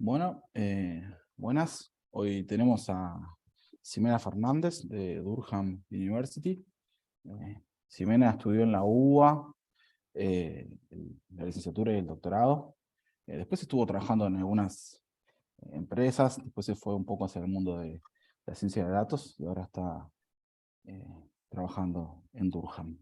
Bueno, buenas. Hoy tenemos a Ximena Fernández de Durham University. Ximena estudió en la UBA, la licenciatura y el doctorado. Después estuvo trabajando en algunas empresas, después se fue un poco hacia el mundo de la ciencia de datos y ahora está eh, trabajando en Durham.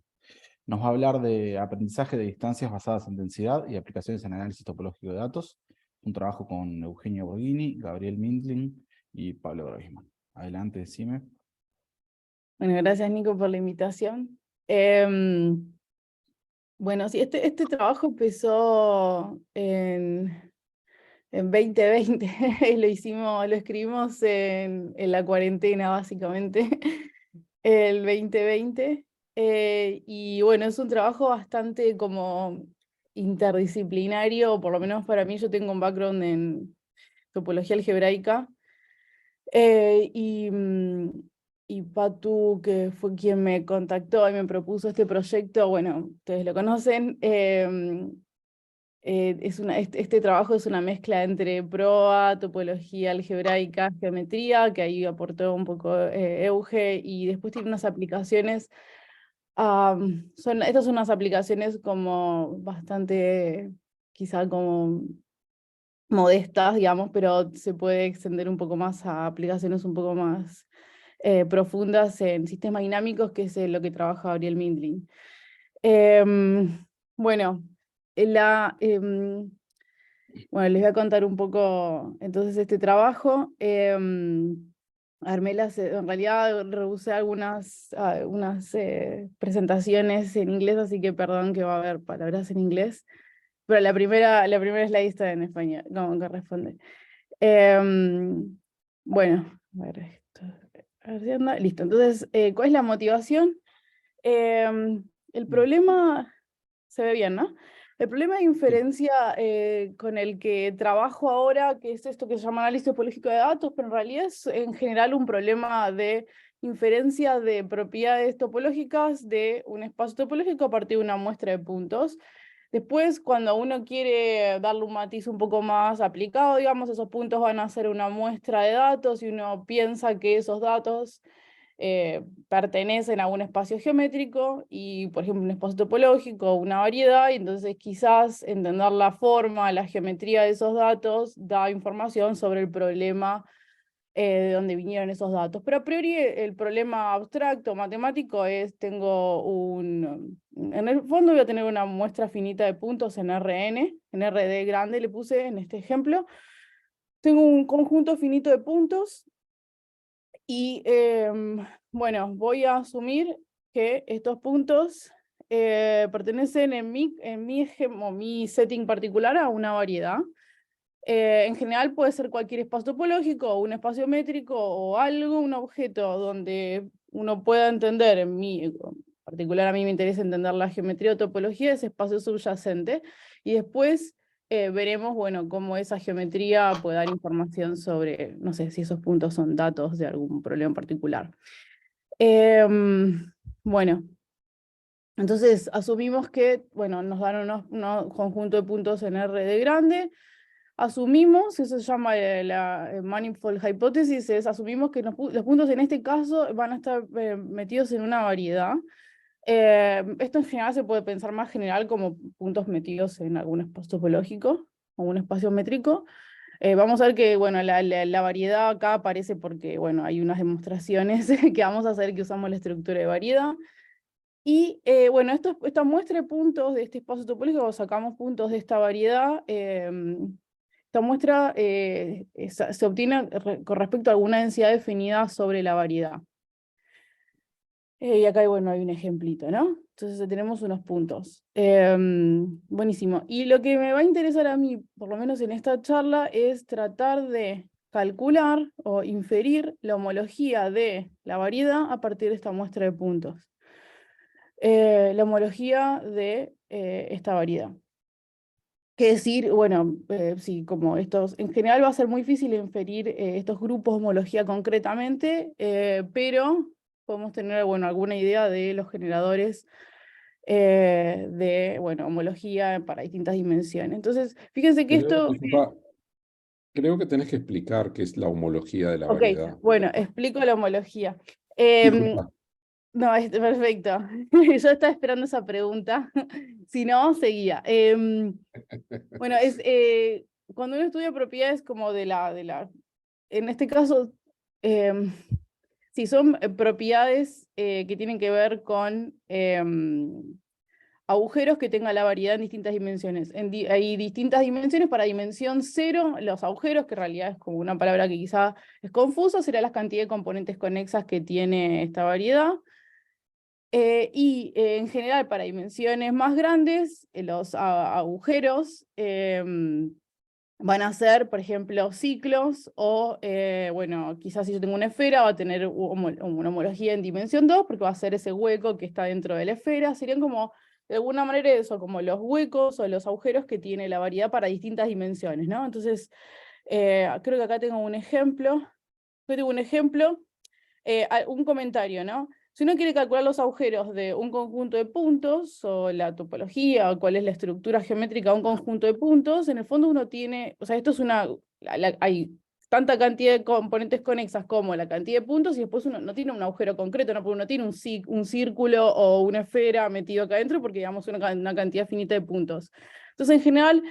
Nos va a hablar de aprendizaje de distancias basadas en densidad y aplicaciones en análisis topológico de datos, un trabajo con Eugenio Borghini, Gabriel Mindling y Pablo Groisman. Adelante, decime. Bueno, gracias Nico por la invitación. Bueno, sí, este trabajo empezó en 2020, lo escribimos en la cuarentena básicamente, el 2020. Y bueno, es un trabajo bastante como interdisciplinario, o por lo menos para mí. Yo tengo un background en topología algebraica. Eh, y, mm, y Patu, que fue quien me contactó y me propuso este proyecto, bueno, ustedes lo conocen. Este trabajo es una mezcla entre proa, topología algebraica, geometría, que ahí aportó un poco Euge, y después tiene unas aplicaciones. Estas son unas aplicaciones como bastante, quizá como modestas, digamos, pero se puede extender un poco más a aplicaciones un poco más profundas en sistemas dinámicos, que es lo que trabaja Gabriel Mindlin. Bueno, la, bueno, les voy a contar un poco entonces este trabajo. En realidad rehusé unas presentaciones en inglés, así que perdón que va a haber palabras en inglés. Pero la primera slide está en español, como corresponde. Bueno, a ver esto. A ver si anda. Listo. Entonces, ¿cuál es la motivación? El problema, se ve bien, ¿no? El problema de Sí. inferencia con el que trabajo ahora, que es esto que se llama análisis topológico de datos, pero en realidad es en general un problema de inferencia de propiedades topológicas de un espacio topológico a partir de una muestra de puntos. Después, cuando uno quiere darle un matiz un poco más aplicado, digamos, esos puntos van a ser una muestra de datos y uno piensa que esos datos pertenecen a un espacio geométrico y, por ejemplo, un espacio topológico, una variedad, y entonces quizás entender la forma, la geometría de esos datos da información sobre el problema de dónde vinieron esos datos. Pero a priori el problema abstracto matemático es, en el fondo voy a tener una muestra finita de puntos en Rn, en Rd grande le puse en este ejemplo. Tengo un conjunto finito de puntos y bueno, voy a asumir que estos puntos pertenecen mi setting particular a una variedad. En general puede ser cualquier espacio topológico, o un espacio métrico, o algo, un objeto donde uno pueda entender, en particular a mí me interesa entender la geometría o topología de ese espacio subyacente, y después veremos, bueno, cómo esa geometría puede dar información sobre, no sé, si esos puntos son datos de algún problema en particular. Bueno, entonces asumimos que, bueno, nos dan unos conjuntos de puntos en R de grande. Asumimos, eso se llama la manifold hypothesis, asumimos que los puntos en este caso van a estar metidos en una variedad. Esto en general se puede pensar más general como puntos metidos en algún espacio topológico o un espacio métrico. Vamos a ver que, bueno, la variedad acá aparece porque, bueno, hay unas demostraciones que vamos a hacer que usamos la estructura de variedad. Y bueno, esta muestra de puntos de este espacio topológico, sacamos puntos de esta variedad. Esta muestra se obtiene con respecto a alguna densidad definida sobre la variedad. Y acá, bueno, hay un ejemplito, ¿no? Entonces tenemos unos puntos. Buenísimo. Y lo que me va a interesar a mí, por lo menos en esta charla, es tratar de calcular o inferir la homología de la variedad a partir de esta muestra de puntos. La homología de esta variedad. Que decir, bueno, sí, como estos, en general va a ser muy difícil inferir estos grupos de homología concretamente, pero podemos tener, bueno, alguna idea de los generadores de, bueno, homología para distintas dimensiones. Entonces, fíjense que Te veo esto, desenfocada, Creo que tenés que explicar qué es la homología de la Ok, variedad. bueno, explico la homología. Em, Disculpa. no, perfecto. Yo estaba esperando esa pregunta. Si no, seguía. Bueno, cuando uno estudia propiedades como en este caso, si son propiedades que tienen que ver con agujeros que tengan la variedad en distintas dimensiones. Hay distintas dimensiones. Para dimensión cero, los agujeros, que en realidad es como una palabra que quizá es confusa, será la cantidad de componentes conexas que tiene esta variedad. En general, para dimensiones más grandes, los agujeros van a ser, por ejemplo, ciclos, o, bueno, quizás si yo tengo una esfera, va a tener una homología en dimensión 2, porque va a ser ese hueco que está dentro de la esfera. Serían como, de alguna manera, eso, como los huecos o los agujeros que tiene la variedad para distintas dimensiones, ¿no? Entonces, creo que acá tengo un ejemplo. Un comentario, ¿no? Si uno quiere calcular los agujeros de un conjunto de puntos, o la topología, o cuál es la estructura geométrica de un conjunto de puntos, en el fondo uno tiene, o sea, esto es hay tanta cantidad de componentes conexas como la cantidad de puntos, y después uno no tiene un agujero concreto, ¿no? Porque uno tiene un círculo o una esfera metido acá adentro, porque digamos una cantidad finita de puntos. Entonces, en general,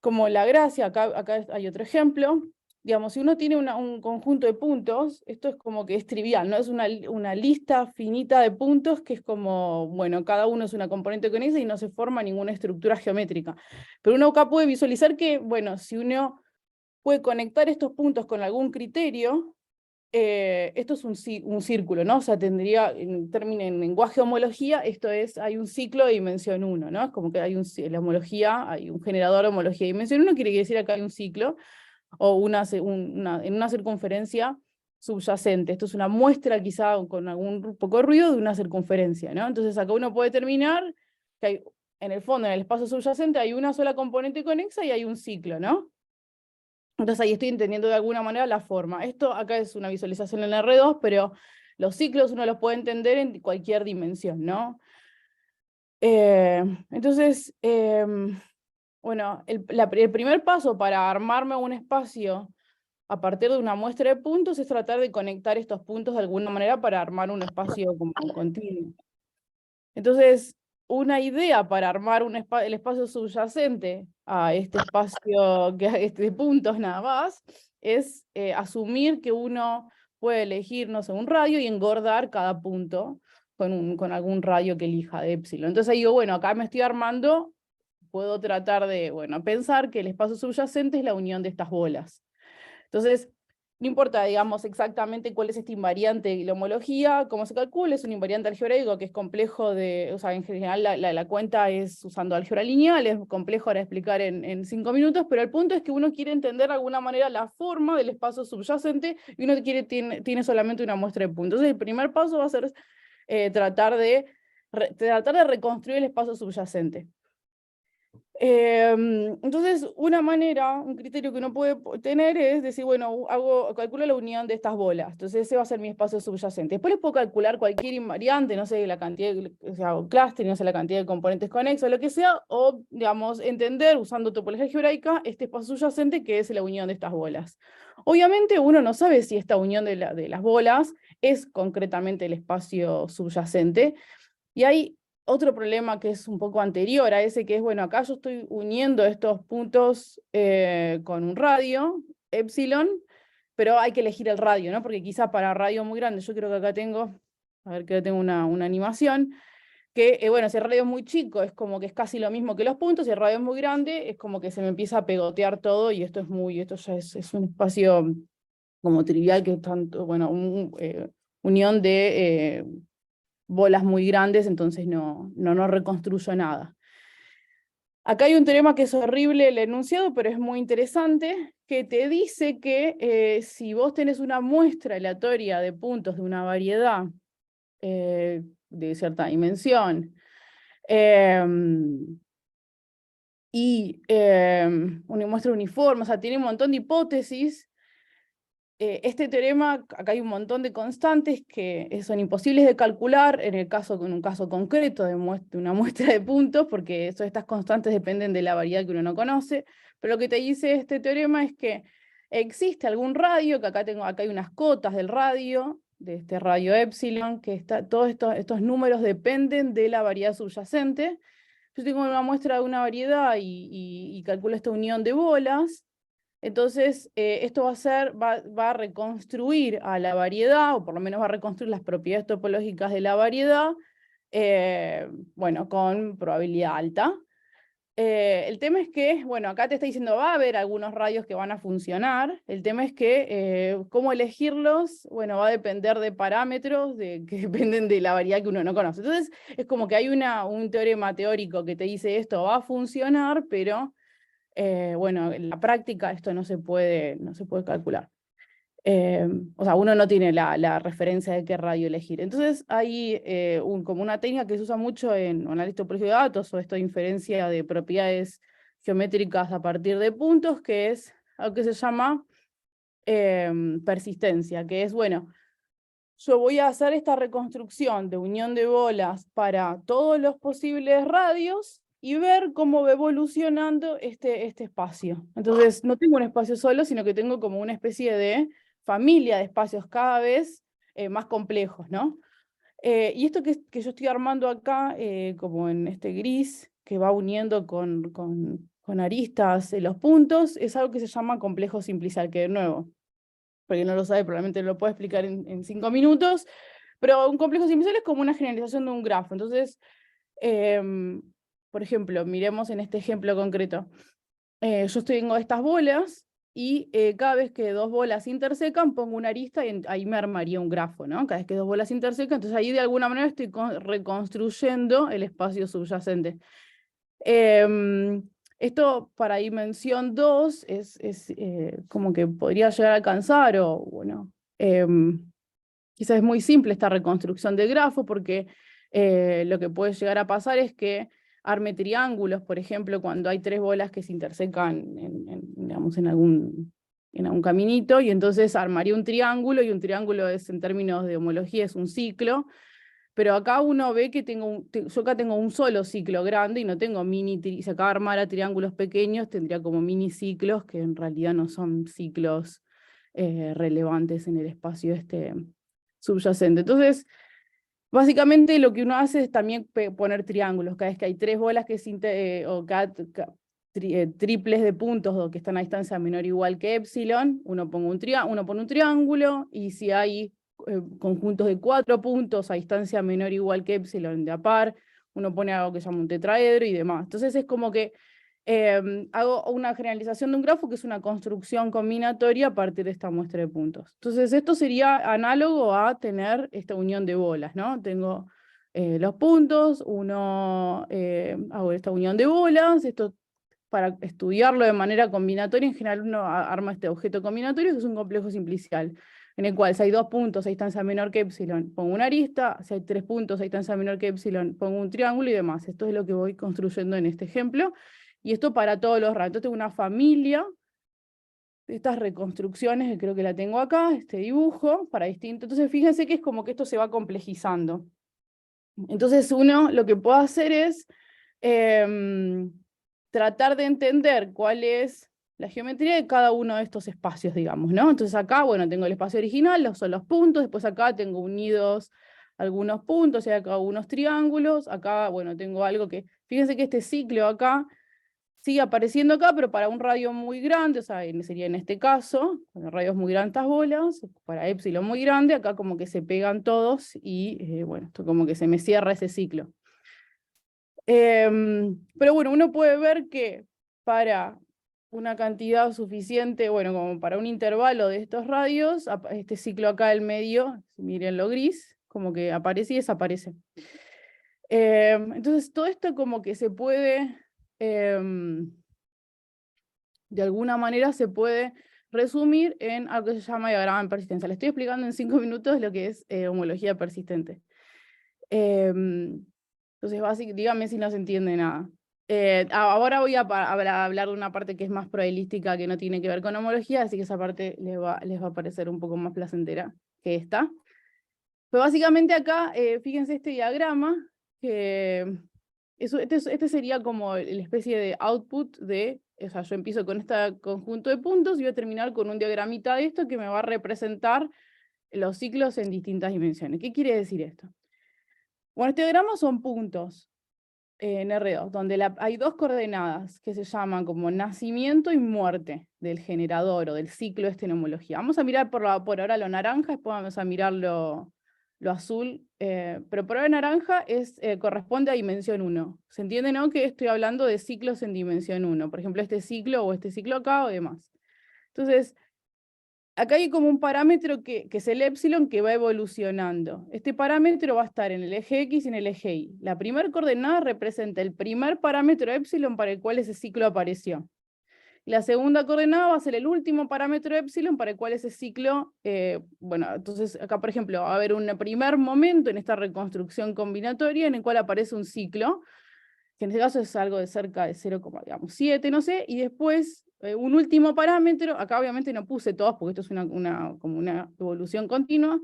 como la gracia, acá hay otro ejemplo. Digamos, si uno tiene un conjunto de puntos, esto es como que es trivial, ¿no? Es una lista finita de puntos que es como, bueno, cada uno es una componente conexa y no se forma ninguna estructura geométrica. Pero uno acá puede visualizar que, bueno, si uno puede conectar estos puntos con algún criterio, esto es un círculo, ¿no? O sea, tendría, en lenguaje de homología, esto es, hay un ciclo de dimensión 1, ¿no? Es como que la homología, hay un generador de homología de dimensión 1, quiere decir acá hay un ciclo, o en una circunferencia subyacente. Esto es una muestra quizá con algún poco de ruido de una circunferencia, ¿no? Entonces acá uno puede determinar que hay, en el fondo, en el espacio subyacente, hay una sola componente conexa y hay un ciclo, ¿no? Entonces ahí estoy entendiendo de alguna manera la forma. Esto acá es una visualización en R2, pero los ciclos uno los puede entender en cualquier dimensión, ¿no? Entonces, bueno, el primer paso para armarme un espacio a partir de una muestra de puntos es tratar de conectar estos puntos de alguna manera para armar un espacio como continuo. Entonces, una idea para armar el espacio subyacente a este espacio de puntos nada más, es asumir que uno puede elegir, no sé, un radio y engordar cada punto con algún radio que elija de epsilon. Entonces ahí digo, bueno, acá me estoy armando, puedo tratar de, bueno, pensar que el espacio subyacente es la unión de estas bolas. Entonces, no importa, digamos, exactamente cuál es este invariante de la homología, cómo se calcula, es un invariante algebraico que es complejo o sea, en general la cuenta es usando álgebra lineal, es complejo para explicar en 5 minutos, pero el punto es que uno quiere entender de alguna manera la forma del espacio subyacente y uno tiene solamente una muestra de puntos. Entonces, el primer paso va a ser tratar de reconstruir el espacio subyacente. Entonces, una manera, un criterio que uno puede tener es decir, bueno, calculo la unión de estas bolas, entonces ese va a ser mi espacio subyacente. Después les puedo calcular cualquier invariante, no sé, la cantidad, o sea, clustering, no sé, la cantidad de componentes conexos, lo que sea, o, digamos, entender, usando topología algebraica, este espacio subyacente que es la unión de estas bolas. Obviamente uno no sabe si esta unión de las bolas es concretamente el espacio subyacente, y hay otro problema que es un poco anterior a ese, que es, bueno, acá yo estoy uniendo estos puntos con un radio, epsilon, pero hay que elegir el radio, ¿no? Porque quizá para radio muy grande, yo creo que acá tengo, a ver que tengo una animación, que, bueno, si el radio es muy chico, es como que es casi lo mismo que los puntos, si el radio es muy grande, es como que se me empieza a pegotear todo, y esto ya es un espacio como trivial, que es tanto, bueno, unión de bolas muy grandes, entonces no reconstruyo nada. Acá hay un teorema que es horrible el enunciado, pero es muy interesante, que te dice que si vos tenés una muestra aleatoria de puntos de una variedad de cierta dimensión, y una muestra uniforme, o sea, tiene un montón de hipótesis. Este teorema, acá hay un montón de constantes que son imposibles de calcular en un caso concreto de una muestra de puntos, porque estas constantes dependen de la variedad que uno no conoce, pero lo que te dice este teorema es que existe algún radio, que acá hay unas cotas del radio, de este radio epsilon, que todos estos números dependen de la variedad subyacente. Yo tengo una muestra de una variedad y calculo esta unión de bolas. Entonces, esto va a reconstruir a la variedad, o por lo menos va a reconstruir las propiedades topológicas de la variedad, bueno, con probabilidad alta. El tema es que, bueno, acá te está diciendo, va a haber algunos radios que van a funcionar. El tema es que, cómo elegirlos, bueno, va a depender de parámetros que dependen de la variedad que uno no conoce. Entonces, es como que hay un teorema teórico que te dice esto va a funcionar, pero, bueno, en la práctica esto no se puede calcular. O sea, uno no tiene la referencia de qué radio elegir. Entonces hay como una técnica que se usa mucho en análisis topológico de datos, o esto de inferencia de propiedades geométricas a partir de puntos, que es algo que se llama persistencia, que es, bueno, yo voy a hacer esta reconstrucción de unión de bolas para todos los posibles radios y ver cómo va evolucionando este espacio. Entonces, no tengo un espacio solo, sino que tengo como una especie de familia de espacios cada vez más complejos, ¿no? Y esto que yo estoy armando acá, como en este gris, que va uniendo con aristas los puntos, es algo que se llama complejo simplicial, que de nuevo, porque no lo sabe, probablemente lo puedo explicar en 5 minutos, pero un complejo simplicial es como una generalización de un grafo. Entonces, por ejemplo, miremos en este ejemplo concreto. Yo tengo estas bolas, y cada vez que dos bolas intersecan, pongo una arista y ahí me armaría un grafo, ¿no? Cada vez que dos bolas intersecan, entonces ahí de alguna manera estoy reconstruyendo el espacio subyacente. Esto para dimensión 2 es como que podría llegar a alcanzar, o bueno, quizás es muy simple esta reconstrucción de grafo, porque lo que puede llegar a pasar es que arme triángulos, por ejemplo, cuando hay tres bolas que se intersecan digamos, en algún caminito, y entonces armaría un triángulo, y un triángulo es, en términos de homología, es un ciclo, pero acá uno ve que yo acá tengo un solo ciclo grande, y no tengo si acá armara triángulos pequeños, tendría como mini ciclos, que en realidad no son ciclos relevantes en el espacio subyacente. Entonces, básicamente lo que uno hace es también poner triángulos. Cada vez que hay tres bolas o triples de puntos o que están a distancia menor o igual que epsilon, uno pone un triángulo, y si hay conjuntos de 4 puntos a distancia menor o igual que epsilon de a par, uno pone algo que se llama un tetraedro y demás. Entonces es como que hago una generalización de un grafo, que es una construcción combinatoria a partir de esta muestra de puntos. Entonces esto sería análogo a tener esta unión de bolas, ¿no? Tengo los puntos, hago esta unión de bolas, esto para estudiarlo de manera combinatoria, en general uno arma este objeto combinatorio, que es un complejo simplicial, en el cual si hay 2 puntos a distancia menor que epsilon, pongo una arista, si hay 3 puntos a distancia menor que epsilon, pongo un triángulo y demás. Esto es lo que voy construyendo en este ejemplo. Y esto para todos los radios. Entonces tengo una familia de estas reconstrucciones, que creo que la tengo acá, este dibujo, para distintos. Entonces fíjense que es como que esto se va complejizando. Entonces uno lo que puede hacer es tratar de entender cuál es la geometría de cada uno de estos espacios, digamos, ¿no? Entonces acá, bueno, tengo el espacio original, son los puntos, después acá tengo unidos algunos puntos, y acá unos triángulos, acá, bueno, tengo algo que, fíjense que este ciclo acá sigue apareciendo acá, pero para un radio muy grande, o sea, sería en este caso, con radios muy grandes estas bolas, para epsilon muy grande, acá como que se pegan todos, y bueno, esto como que se me cierra ese ciclo. Pero bueno, uno puede ver que para una cantidad suficiente, bueno, como para un intervalo de estos radios, este ciclo acá del medio, miren lo gris, como que aparece y desaparece. Entonces todo esto como que se puede, de alguna manera se puede resumir en algo que se llama diagrama de persistencia. Le estoy explicando en 5 minutos lo que es homología persistente. Entonces, dígame si no se entiende nada. Ahora voy a hablar de una parte que es más probabilística, que no tiene que ver con homología, así que esa parte les va a parecer un poco más placentera que esta. Pero básicamente acá, fíjense este diagrama, que Este sería como la especie de output de, o sea, yo empiezo con este conjunto de puntos y voy a terminar con un diagramita de esto que me va a representar los ciclos en distintas dimensiones. ¿Qué quiere decir esto? Bueno, este diagrama son puntos en R2, donde hay dos coordenadas que se llaman como nacimiento y muerte del generador o del ciclo de nomología. Vamos a mirar por ahora lo naranja, después vamos a mirar lo azul, pero por ahora naranja corresponde a dimensión 1. ¿Se entiende, no? Que estoy hablando de ciclos en dimensión 1. Por ejemplo, este ciclo acá o demás. Entonces, acá hay como un parámetro que es el epsilon que va evolucionando. Este parámetro va a estar en el eje X y en el eje Y. La primera coordenada representa el primer parámetro epsilon para el cual ese ciclo apareció. La segunda coordenada va a ser el último parámetro epsilon para el cual ese ciclo, bueno, entonces acá por ejemplo va a haber un primer momento en esta reconstrucción combinatoria en el cual aparece un ciclo, que en este caso es algo de cerca de 0,7, no sé, y después un último parámetro, acá obviamente no puse todos porque esto es como una evolución continua,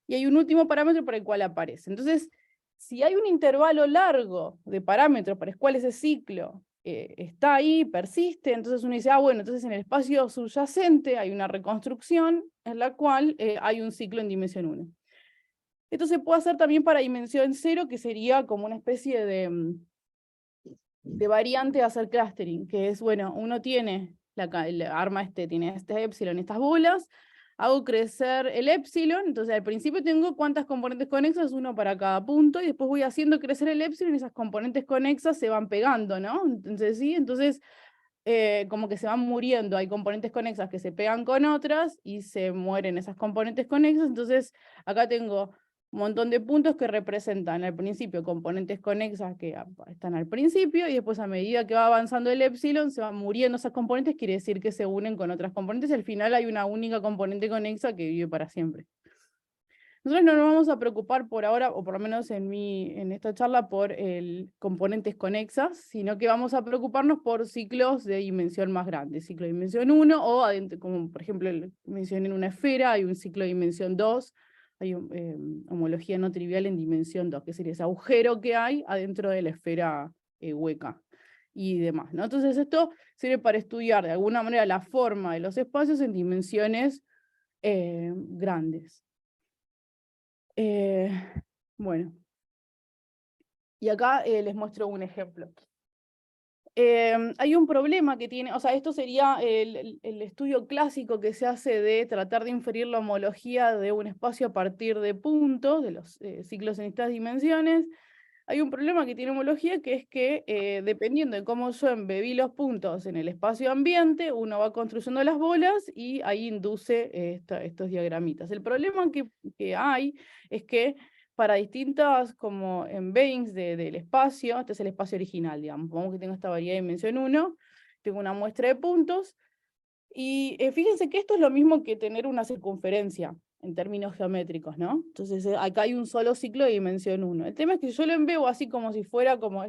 y hay un último parámetro para el cual aparece. Entonces, si hay un intervalo largo de parámetros para el cual ese ciclo está ahí, persiste, entonces uno dice, bueno, entonces en el espacio subyacente hay una reconstrucción en la cual hay un ciclo en dimensión 1. Esto se puede hacer también para dimensión 0, que sería como una especie de variante de hacer clustering, que es, bueno, uno tiene, tiene este epsilon, estas bolas, hago crecer el epsilon, entonces al principio tengo cuántas componentes conexas, uno para cada punto, y después voy haciendo crecer el epsilon y esas componentes conexas se van pegando, ¿no? Entonces, sí, entonces como que se van muriendo, hay componentes conexas que se pegan con otras y se mueren esas componentes conexas, entonces acá tengo un montón de puntos que representan al principio componentes conexas que están al principio, y después a medida que va avanzando el epsilon se van muriendo esas componentes, quiere decir que se unen con otras componentes, y al final hay una única componente conexa que vive para siempre. Nosotros no nos vamos a preocupar por ahora, o por lo menos en esta charla, por componentes conexas, sino que vamos a preocuparnos por ciclos de dimensión más grande, ciclo de dimensión 1, o adentro, como por ejemplo mencioné en una esfera, hay un ciclo de dimensión 2, hay homología no trivial en dimensión 2, que sería ese agujero que hay adentro de la esfera hueca y demás, ¿no? Entonces esto sirve para estudiar de alguna manera la forma de los espacios en dimensiones grandes. Bueno, y acá les muestro un ejemplo. Hay un problema que tiene, o sea, esto sería el estudio clásico que se hace de tratar de inferir la homología de un espacio a partir de puntos, de los ciclos en estas dimensiones. Hay un problema que tiene homología, que es que dependiendo de cómo yo embebí los puntos en el espacio ambiente, uno va construyendo las bolas y ahí induce estos diagramitas. El problema que hay es que para distintas como embeddings del espacio, este es el espacio original, digamos, vamos que tengo esta variedad de dimensión 1, tengo una muestra de puntos, y fíjense que esto es lo mismo que tener una circunferencia en términos geométricos, ¿no? Entonces acá hay un solo ciclo de dimensión 1. El tema es que yo lo embebo así como si fuera como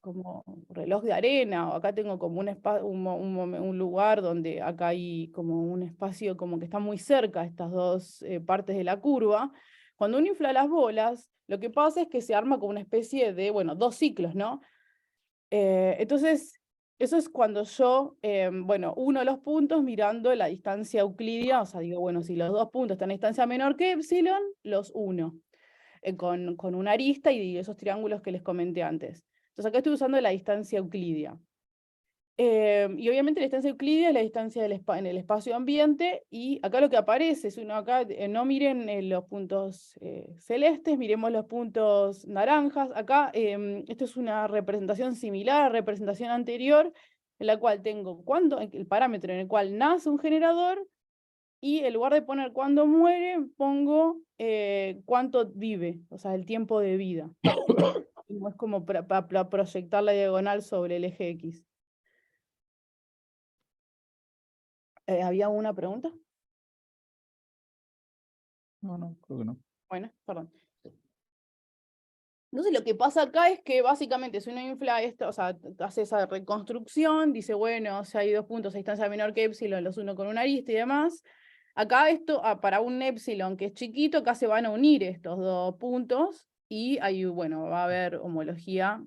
como reloj de arena, o acá tengo como un lugar donde acá hay como un espacio como que está muy cerca de estas dos partes de la curva. Cuando uno infla las bolas, lo que pasa es que se arma como una especie de, bueno, dos ciclos, ¿no? Entonces, eso es cuando yo, bueno, uno los puntos mirando la distancia euclidia, o sea, digo, bueno, si los dos puntos están a distancia menor que epsilon, los uno. Con una arista y esos triángulos que les comenté antes. Entonces acá estoy usando la distancia euclidia. Y obviamente la distancia euclidia es la distancia en el espacio ambiente, y acá lo que aparece es acá no miren los puntos celestes, miremos los puntos naranjas. Acá esto es una representación similar a la representación anterior, en la cual tengo el parámetro en el cual nace un generador, y en lugar de poner cuándo muere, pongo cuánto vive, o sea, el tiempo de vida. Es como para proyectar la diagonal sobre el eje X. ¿Había una pregunta? No, creo que no. Bueno, perdón. Entonces lo que pasa acá es que básicamente si uno infla esto, o sea, hace esa reconstrucción, dice, bueno, si hay dos puntos a distancia menor que epsilon, los uno con una arista y demás. Acá esto, para un epsilon que es chiquito, acá se van a unir estos dos puntos, y bueno, va a haber homología,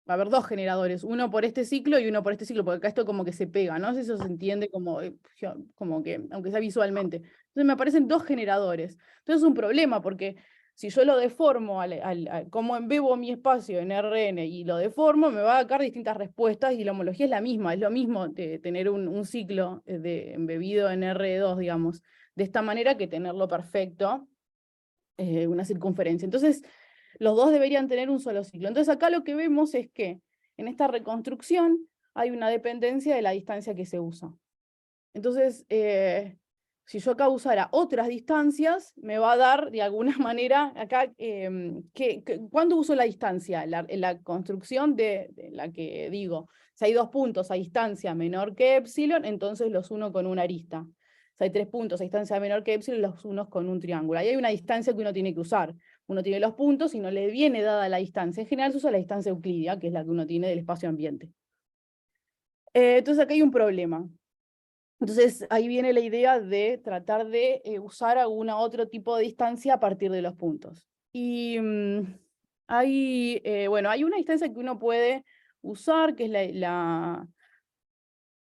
va a haber dos generadores, uno por este ciclo y uno por este ciclo, porque acá esto como que se pega, no sé si eso se entiende como que, aunque sea visualmente. Entonces me aparecen dos generadores. Entonces es un problema, porque si yo lo deformo, como embebo mi espacio en RN y lo deformo, me va a dar distintas respuestas y la homología es la misma, es lo mismo tener un ciclo embebido en R2, digamos, de esta manera que tenerlo perfecto, una circunferencia. Entonces, los dos deberían tener un solo ciclo. Entonces acá lo que vemos es que en esta reconstrucción hay una dependencia de la distancia que se usa. Entonces, si yo acá usara otras distancias, me va a dar de alguna manera, acá, ¿cuándo uso la distancia? En la construcción de la que digo, si hay 2 puntos a distancia menor que epsilon, entonces los uno con una arista. Si hay 3 puntos a distancia menor que epsilon, los unos con un triángulo. Ahí hay una distancia que uno tiene que usar. Uno tiene los puntos y no le viene dada la distancia. En general se usa la distancia euclídea, que es la que uno tiene del espacio ambiente. Entonces acá hay un problema. Entonces ahí viene la idea de tratar de usar alguna otro tipo de distancia a partir de los puntos. Y hay una distancia que uno puede usar, que es la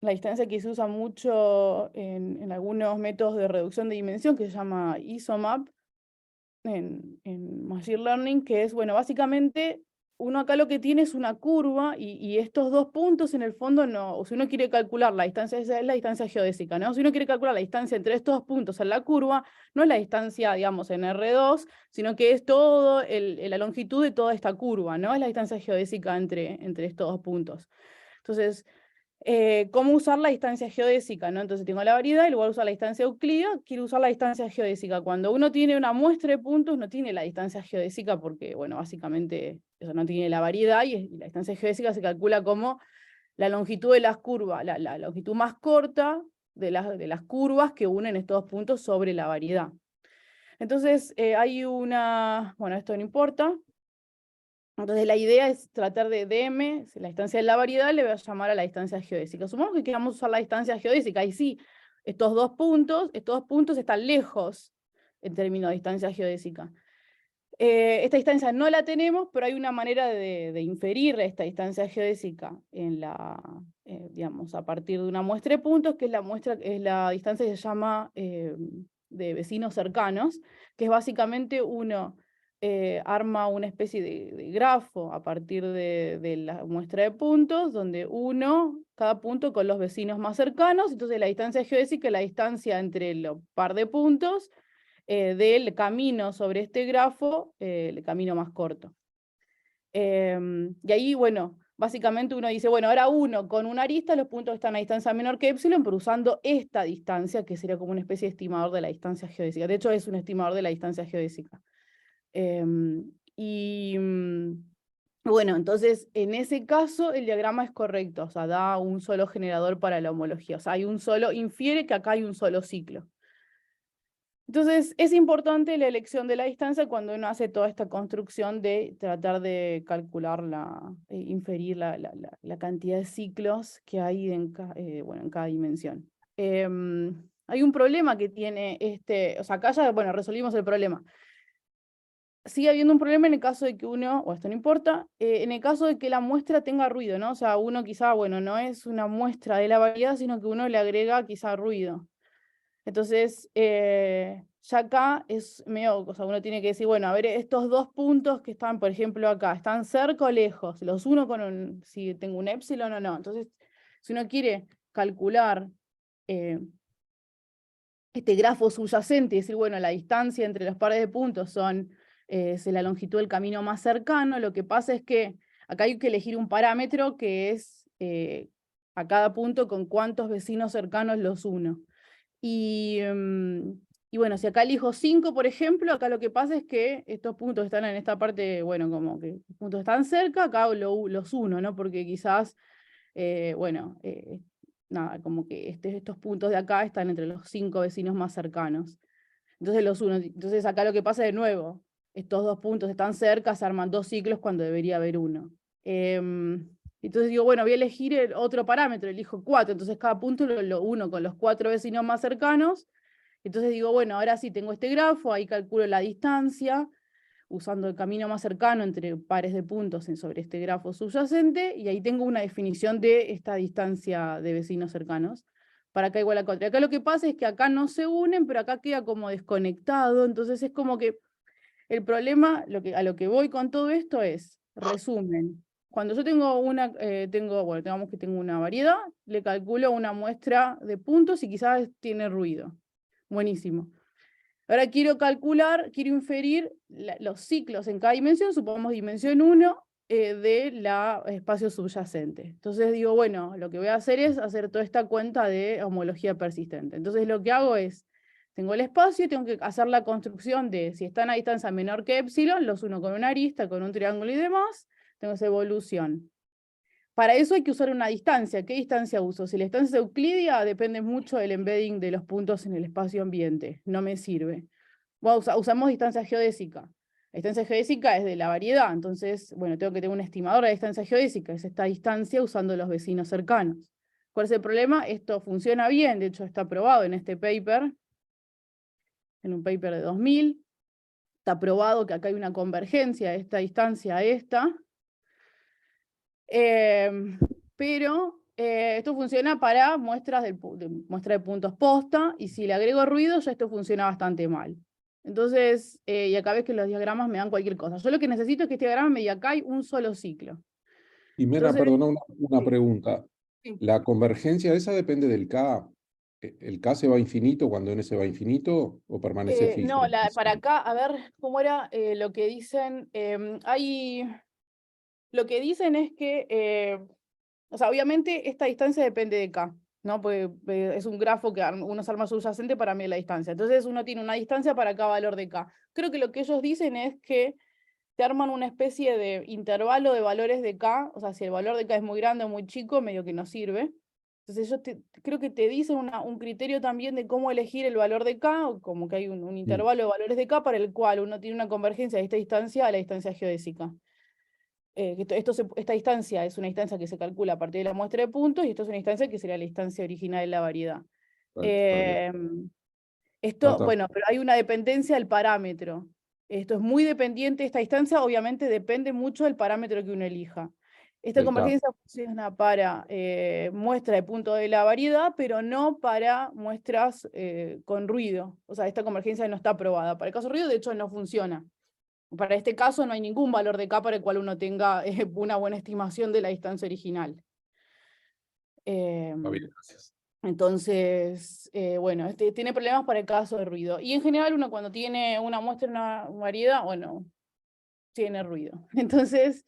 distancia que se usa mucho en algunos métodos de reducción de dimensión, que se llama ISOMAP en Machine Learning, que es, bueno, básicamente uno acá lo que tiene es una curva y estos dos puntos en el fondo no, si uno quiere calcular la distancia, esa es la distancia geodésica, ¿no? Si uno quiere calcular la distancia entre estos dos puntos en la curva, no es la distancia, digamos, en R2, sino que es todo la longitud de toda esta curva, ¿no? Es la distancia geodésica entre estos dos puntos. Entonces, ¿cómo usar la distancia geodésica? ¿No? Entonces tengo la variedad y luego voy a usar la distancia euclídea, quiero usar la distancia geodésica. Cuando uno tiene una muestra de puntos, no tiene la distancia geodésica porque, bueno, básicamente eso no tiene la variedad y la distancia geodésica se calcula como la longitud de las curvas, la longitud más corta de las curvas que unen estos dos puntos sobre la variedad. Entonces hay bueno, esto no importa. Entonces la idea es tratar de DM, si la distancia de la variedad le voy a llamar a la distancia geodésica. Supongamos que queramos usar la distancia geodésica, y sí, estos dos puntos están lejos en términos de distancia geodésica. Esta distancia no la tenemos, pero hay una manera de inferir esta distancia geodésica digamos, a partir de una muestra de puntos, que es la distancia que se llama de vecinos cercanos, que es básicamente uno arma una especie de grafo a partir de la muestra de puntos, donde cada punto con los vecinos más cercanos, entonces la distancia geodésica es la distancia entre los par de puntos del camino sobre este grafo, el camino más corto. Y ahí, bueno, básicamente uno dice, bueno, ahora uno con una arista, los puntos están a distancia menor que epsilon, pero usando esta distancia, que sería como una especie de estimador de la distancia geodésica. De hecho, es un estimador de la distancia geodésica. Bueno, entonces, en ese caso, el diagrama es correcto, o sea, da un solo generador para la homología. O sea, infiere que acá hay un solo ciclo. Entonces, es importante la elección de la distancia cuando uno hace toda esta construcción de tratar de calcular inferir la cantidad de ciclos que hay en cada dimensión. Hay un problema que tiene o sea, acá ya, bueno, resolvimos el problema. Sigue habiendo un problema en el caso de que esto no importa, en el caso de que la muestra tenga ruido, ¿no? O sea, uno quizá, bueno, no es una muestra de la variedad, sino que uno le agrega quizá ruido. Entonces, ya acá es medio, o sea, uno tiene que decir, bueno, a ver, estos dos puntos que están, por ejemplo, acá, ¿están cerca o lejos? Los uno con si tengo un epsilon o no. Entonces, si uno quiere calcular este grafo subyacente y decir, bueno, la distancia entre los pares de puntos es la longitud del camino más cercano, lo que pasa es que acá hay que elegir un parámetro que es a cada punto con cuántos vecinos cercanos los uno. Y bueno, si acá elijo 5, por ejemplo, acá lo que pasa es que estos puntos están en esta parte, bueno, como que los puntos están cerca, acá los uno, ¿no? Porque quizás, nada, como que estos puntos de acá están entre los 5 vecinos más cercanos. Entonces los uno. Entonces acá lo que pasa de nuevo, estos dos puntos están cerca, se arman 2 ciclos cuando debería haber uno. Entonces digo, bueno, voy a elegir el otro parámetro, elijo 4, entonces cada punto lo uno con los 4 vecinos más cercanos. Entonces digo, bueno, ahora sí tengo este grafo, ahí calculo la distancia. usando el camino más cercano entre pares de puntos sobre este grafo subyacente, y ahí tengo una definición de esta distancia de vecinos cercanos, para acá igual a 4. Acá lo que pasa es que acá no se unen, pero acá queda como desconectado, entonces es como que el problema, a lo que voy con todo esto es, resumen, cuando yo tengo bueno, digamos que tengo una variedad, le calculo una muestra de puntos y quizás tiene ruido. Buenísimo. Ahora quiero inferir los ciclos en cada dimensión, supongamos dimensión 1, del espacio subyacente. Entonces digo, bueno, lo que voy a hacer es hacer toda esta cuenta de homología persistente. Entonces lo que hago es, tengo el espacio y tengo que hacer la construcción de, si están a distancia menor que epsilon, los uno con una arista, con un triángulo y demás, tengo esa evolución. Para eso hay que usar una distancia. ¿Qué distancia uso? Si la distancia es euclidia, depende mucho del embedding de los puntos en el espacio ambiente. No me sirve. Bueno, usamos distancia geodésica. La distancia geodésica es de la variedad, entonces, bueno, tengo que tener un estimador de distancia geodésica, es esta distancia usando los vecinos cercanos. ¿Cuál es el problema? Esto funciona bien, de hecho está probado en este paper, en un paper de 2000, está probado que acá hay una convergencia de esta distancia a esta, pero esto funciona para muestra de puntos posta, y si le agrego ruido ya esto funciona bastante mal. Entonces, y acá ves que los diagramas me dan cualquier cosa. Yo lo que necesito es que este diagrama me diga acá hay un solo ciclo. Jimena, Entonces, perdona una sí, pregunta. sí. ¿La convergencia esa depende del K? ¿El K se va a infinito cuando N se va a infinito o permanece fijo? No, para acá, a ver cómo era lo que dicen. Lo que dicen es que, o sea, obviamente esta distancia depende de K, ¿no? Porque es un grafo que uno se arma subyacente para medir la distancia. Entonces uno tiene una distancia para cada valor de K. Creo que lo que ellos dicen es que te arman una especie de intervalo de valores de K, o sea, si el valor de K es muy grande o muy chico, medio que no sirve. Entonces ellos creo que te dicen un criterio también de cómo elegir el valor de K, o como que hay un intervalo de valores de K para el cual uno tiene una convergencia de esta distancia a la distancia geodésica. Esta distancia es una distancia que se calcula a partir de la muestra de puntos, y esto es una distancia que sería la distancia original de la variedad. Está bien. Bueno, pero hay una dependencia del parámetro. Esto es muy dependiente, esta distancia obviamente depende mucho del parámetro que uno elija. Esta Del K. convergencia funciona para muestra de punto de la variedad, pero no para muestras con ruido. O sea, esta convergencia no está aprobada. Para el caso de ruido, de hecho, no funciona. Para este caso no hay ningún valor de K para el cual uno tenga una buena estimación de la distancia original. Está bien, gracias. Entonces, bueno, tiene problemas para el caso de ruido. Y en general uno cuando tiene una muestra, una variedad, bueno, tiene ruido. Entonces,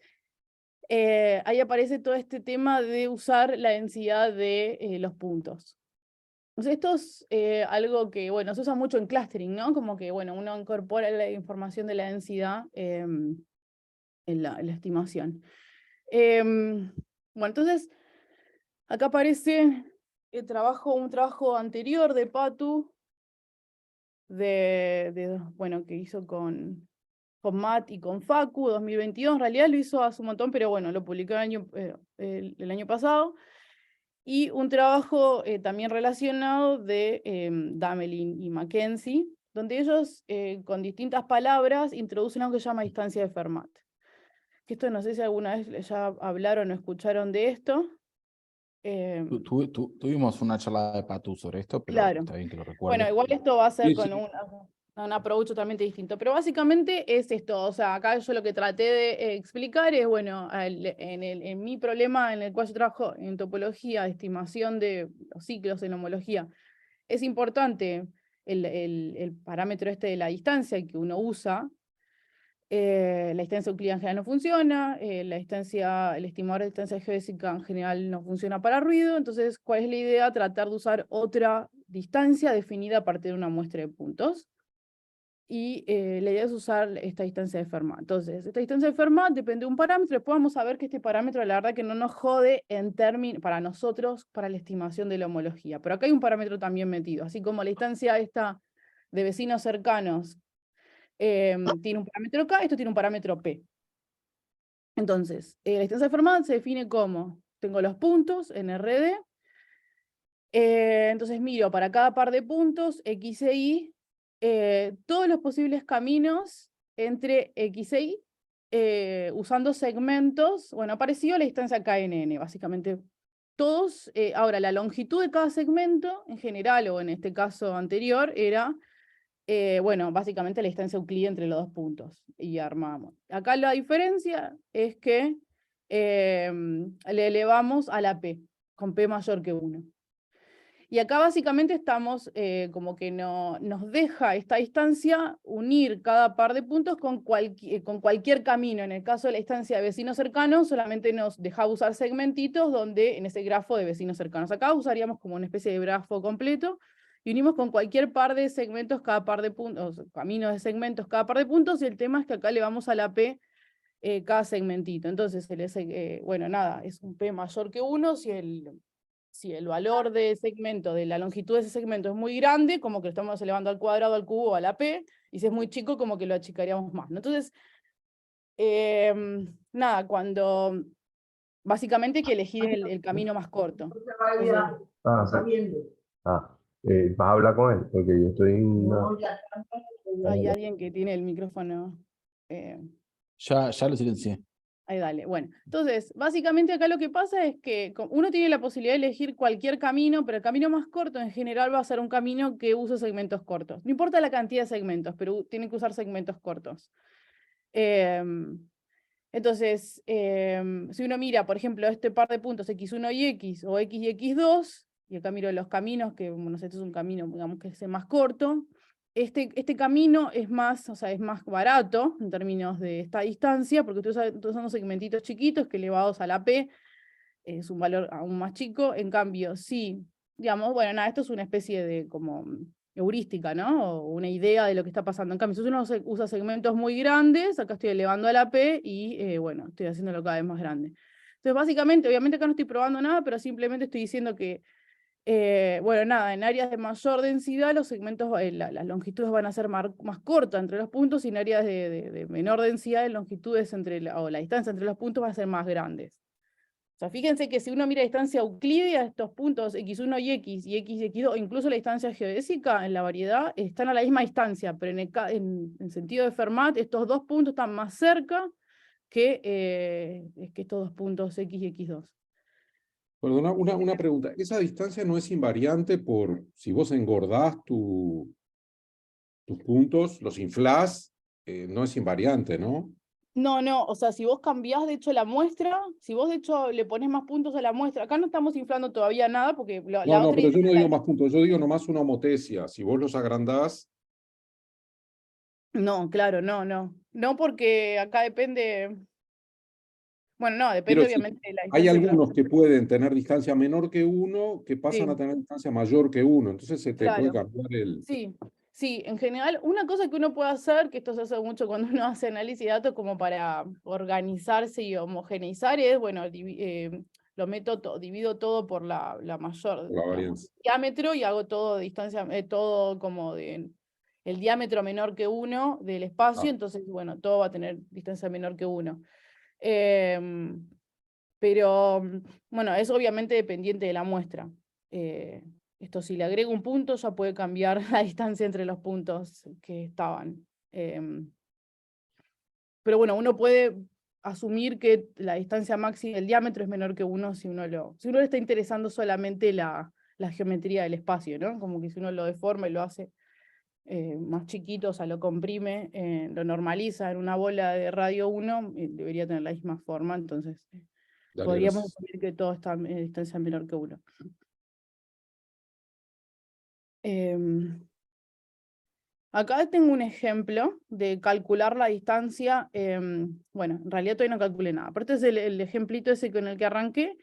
ahí aparece todo este tema de usar la densidad de los puntos. Entonces, esto es algo que, bueno, se usa mucho en clustering, ¿no? Como que, bueno, uno incorpora la información de la densidad en la estimación. Bueno, entonces, acá aparece un trabajo anterior de Patu, bueno, que hizo con Matt y con Facu, 2022, en realidad lo hizo hace un montón, pero bueno, lo publicó el año pasado, y un trabajo también relacionado de Damelin y Mackenzie, donde ellos con distintas palabras introducen algo que se llama distancia de Fermat. Que esto no sé si alguna vez ya hablaron o escucharon de esto. Tuvimos una charla de Patu sobre esto, pero Claro. está bien que lo Bueno, recuerde. igual esto va a ser Sí, con sí. un approach totalmente distinto, pero básicamente es esto. O sea, acá yo lo que traté de explicar es, bueno, en mi problema en el cual yo trabajo en topología, estimación de los ciclos en homología, es importante el parámetro este de la distancia que uno usa. La distancia euclidiana en general no funciona, el estimador de distancia geodésica en general no funciona para ruido. Entonces, ¿cuál es la idea? Tratar de usar otra distancia definida a partir de una muestra de puntos. Y la idea es usar esta distancia de Fermat. Entonces, esta distancia de Fermat depende de un parámetro. Después vamos a ver que este parámetro, la verdad que no nos jode para nosotros, para la estimación de la homología. Pero acá hay un parámetro también metido. Así como la distancia esta de vecinos cercanos tiene un parámetro K, esto tiene un parámetro P. Entonces, la distancia de Fermat se define como, tengo los puntos en RD, entonces miro para cada par de puntos, X e Y, todos los posibles caminos entre X e Y, usando segmentos, bueno, parecido a la distancia KNN, básicamente. Todos, ahora, la longitud de cada segmento, en general, o en este caso anterior, era, bueno, básicamente la distancia euclídea entre los dos puntos, y armamos. Acá la diferencia es que le elevamos a la P, con P mayor que 1. Y acá básicamente estamos, como que nos deja esta distancia unir cada par de puntos con cualquier camino. En el caso de la distancia de vecinos cercanos, solamente nos deja usar segmentitos donde en ese grafo de vecinos cercanos. Acá usaríamos como una especie de grafo completo y unimos con cualquier par de segmentos cada par de puntos, caminos de segmentos cada par de puntos, y el tema es que acá le vamos a la P cada segmentito. Entonces, bueno, nada, es un P mayor que 1 si el valor de segmento, de la longitud de ese segmento es muy grande, como que lo estamos elevando al cuadrado, al cubo, a la P, y si es muy chico, como que lo achicaríamos más, ¿no? Entonces, nada, básicamente hay que elegir el camino más corto. Entonces, ¿Vas a hablar con él? Porque yo estoy en una... hay alguien que tiene el micrófono. Ya lo silencié. Ahí dale. Bueno, entonces, básicamente acá lo que pasa es que uno tiene la posibilidad de elegir cualquier camino, pero el camino más corto en general va a ser un camino que use segmentos cortos. No importa la cantidad de segmentos, pero tiene que usar segmentos cortos. Entonces, si uno mira, por ejemplo, este par de puntos X1 y X, o X y X2, y acá miro los caminos, que bueno, este es un camino, digamos, que es el más corto. Este camino es más, o sea, es más barato en términos de esta distancia, porque tú usando segmentitos chiquitos que elevados a la P es un valor aún más chico. En cambio, sí, digamos, bueno, nada, esto es una especie de como heurística, ¿no? O una idea de lo que está pasando. En cambio, si uno usa segmentos muy grandes, acá estoy elevando a la P y, bueno, estoy haciéndolo cada vez más grande. Entonces, básicamente, obviamente acá no estoy probando nada, pero simplemente estoy diciendo que bueno, nada, en áreas de mayor densidad los segmentos, las longitudes van a ser más cortas entre los puntos, y en áreas de menor densidad, las longitudes o la distancia entre los puntos van a ser más grandes. O sea, fíjense que si uno mira la distancia euclídea de estos puntos X1 y X y X2, o incluso la distancia geodésica en la variedad, están a la misma distancia, pero en sentido de Fermat, estos dos puntos están más cerca que estos dos puntos X y X2. Perdona, una pregunta. Esa distancia no es invariante por si vos engordás tus puntos, los inflás, no es invariante, ¿no? No, o sea, si vos cambiás de hecho la muestra, si vos de hecho le pones más puntos a la muestra, acá no estamos inflando todavía nada, porque la No, otra pero yo idea no era digo más puntos, yo digo nomás una homotesia. Si vos los agrandás, No, claro, no, porque acá depende, bueno, no, quiero depende decir, obviamente de la hay distancia entre los algunos que pueden tener distancia menor que 1, que pasan a Sí, tener distancia mayor que 1. Entonces se te puede claro. cambiar el... Sí, en general, una cosa que uno puede hacer, que esto se hace mucho cuando uno hace análisis de datos como para organizarse y homogeneizar, es, bueno, lo meto divido todo por la mayor, La digamos, varianza. diámetro, y hago todo distancia, todo como el diámetro menor que 1 del espacio, Ah, entonces, bueno, todo va a tener distancia menor que 1. Pero, bueno, es obviamente dependiente de la muestra. Esto, si le agrego un punto, ya puede cambiar la distancia entre los puntos que estaban. Pero bueno, uno puede asumir que la distancia máxima, el diámetro es menor que 1 si uno le está interesando solamente la geometría del espacio, ¿no? Como que si uno lo deforma y lo hace más chiquito, o sea, lo comprime, lo normaliza en una bola de radio 1, debería tener la misma forma, entonces dale, podríamos gracias. asumir que todo está en distancia menor que 1. Acá tengo un ejemplo de calcular la distancia. Bueno, en realidad todavía no calculé nada, pero este es el ejemplito ese con el que arranqué.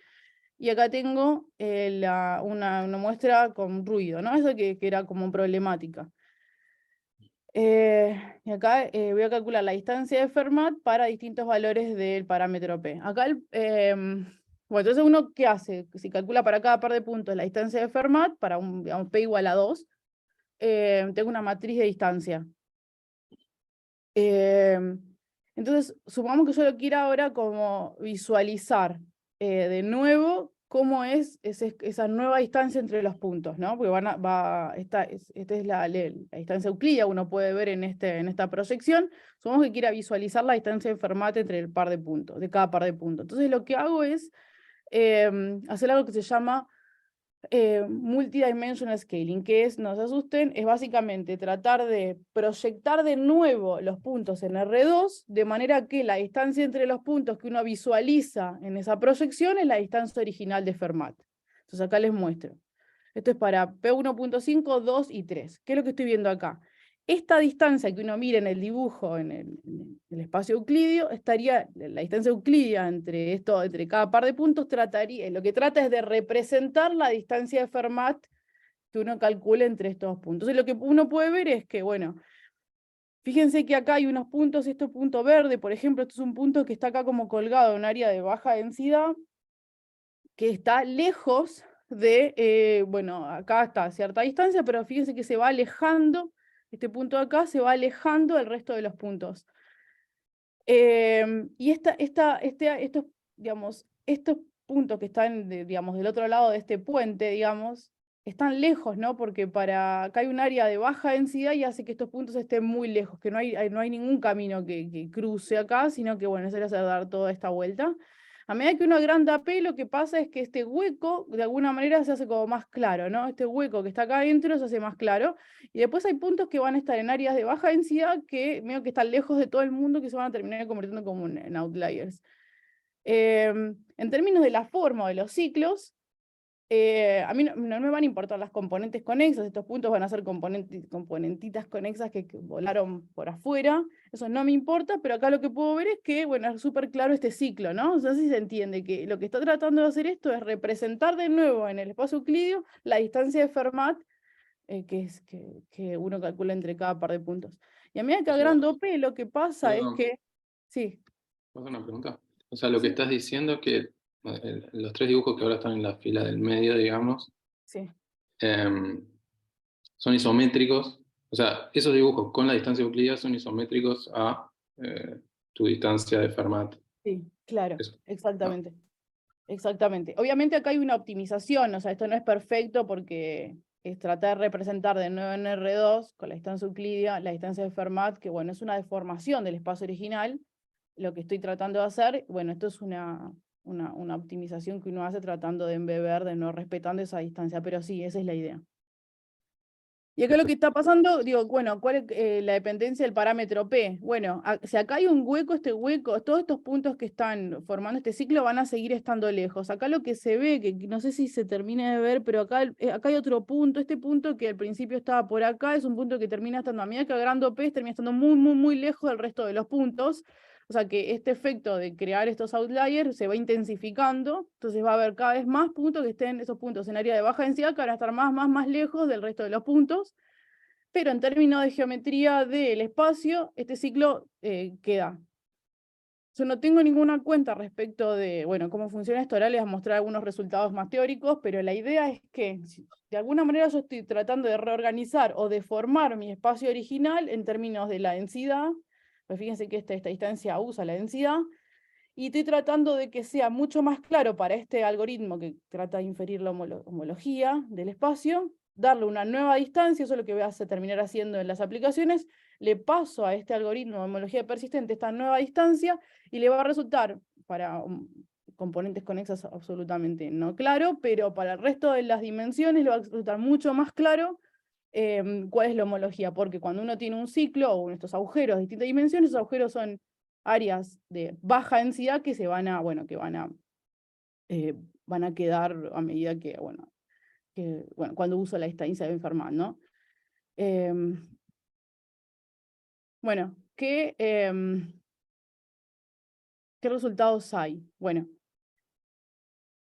Y acá tengo una muestra con ruido, ¿no? Eso que era como problemática. Y acá voy a calcular la distancia de Fermat para distintos valores del parámetro P. Acá, bueno, entonces uno, ¿qué hace? Si calcula para cada par de puntos la distancia de Fermat, para digamos, P igual a 2, tengo una matriz de distancia. Entonces, supongamos que yo lo quiera ahora como visualizar de nuevo cómo es esa nueva distancia entre los puntos, ¿no? Porque esta es la distancia euclídea, uno puede ver en esta proyección. Supongamos que quiera visualizar la distancia de Fermat entre el par de puntos, de cada par de puntos. Entonces lo que hago es hacer algo que se llama multidimensional scaling, que es, no se asusten, es básicamente tratar de proyectar de nuevo los puntos en R2, de manera que la distancia entre los puntos que uno visualiza en esa proyección es la distancia original de Fermat. Entonces acá les muestro. Esto es para P1.5, 2 y 3. ¿Qué es lo que estoy viendo acá? Esta distancia que uno mira en el dibujo, en el espacio euclidio, estaría, la distancia euclídea entre cada par de puntos, lo que trata es de representar la distancia de Fermat que uno calcula entre estos dos puntos. Entonces lo que uno puede ver es que, bueno, fíjense que acá hay unos puntos, este punto verde, por ejemplo, este es un punto que está acá como colgado en un área de baja densidad, que está lejos de, bueno, acá está a cierta distancia, pero fíjense que se va alejando. Este punto de acá se va alejando del resto de los puntos. Y estos puntos que están del otro lado de este puente, digamos, están lejos, ¿no? Porque acá hay un área de baja densidad y hace que estos puntos estén muy lejos, que no hay ningún camino que cruce acá, sino que, bueno, eso le hace dar toda esta vuelta. A medida que uno agranda P, lo que pasa es que este hueco, de alguna manera, se hace como más claro, ¿no? Este hueco que está acá adentro se hace más claro. Y después hay puntos que van a estar en áreas de baja densidad que medio que están lejos de todo el mundo, que se van a terminar convirtiendo como en outliers. En términos de la forma o de los ciclos, a mí no me van a importar las componentes conexas, estos puntos van a ser componentitas conexas que volaron por afuera, eso no me importa, pero acá lo que puedo ver es que, bueno, es súper claro este ciclo, ¿no? O sea, si se entiende que lo que está tratando de hacer esto es representar de nuevo en el espacio euclidio la distancia de Fermat, que uno calcula entre cada par de puntos. Y a medida que agrando P, lo que pasa es que... Sí. ¿Puedo hacer una pregunta? O sea, lo que estás diciendo es que los tres dibujos que ahora están en la fila del medio, digamos, Sí. son isométricos. O sea, esos dibujos con la distancia euclídea son isométricos a tu distancia de Fermat. Sí, claro, Eso. exactamente. Exactamente. Obviamente acá hay una optimización, o sea, esto no es perfecto porque es tratar de representar de nuevo en R2 con la distancia euclídea, la distancia de Fermat, que bueno, es una deformación del espacio original. Lo que estoy tratando de hacer, bueno, esto es una optimización que uno hace tratando de embeber, de no respetando esa distancia, pero sí, esa es la idea. Y acá lo que está pasando, digo, bueno, ¿cuál es la dependencia del parámetro P? Bueno, si acá hay un hueco, este hueco, todos estos puntos que están formando este ciclo van a seguir estando lejos. Acá lo que se ve, que no sé si se termina de ver, pero acá hay otro punto, este punto que al principio estaba por acá, es un punto que termina estando, a medida que agrando P, termina estando muy, muy, muy lejos del resto de los puntos. O sea que este efecto de crear estos outliers se va intensificando, entonces va a haber cada vez más puntos que estén, esos puntos en área de baja densidad, que van a estar más lejos del resto de los puntos, pero en términos de geometría del espacio, este ciclo queda. Yo no tengo ninguna cuenta respecto de, bueno, cómo funciona esto, ahora les voy a mostrar algunos resultados más teóricos, pero la idea es que, de alguna manera yo estoy tratando de reorganizar o deformar mi espacio original en términos de la densidad. Pues fíjense que esta distancia usa la densidad, y estoy tratando de que sea mucho más claro para este algoritmo que trata de inferir la homología del espacio, darle una nueva distancia, eso es lo que voy a terminar haciendo en las aplicaciones, le paso a este algoritmo de homología persistente esta nueva distancia, y le va a resultar, para componentes conexas absolutamente no claro, pero para el resto de las dimensiones le va a resultar mucho más claro cuál es la homología, porque cuando uno tiene un ciclo o estos agujeros de distintas dimensiones, esos agujeros son áreas de baja densidad que se van a, bueno, que van a quedar a medida que, bueno, cuando uso la distancia de Fermat, ¿no? Bueno, ¿qué resultados hay? Bueno,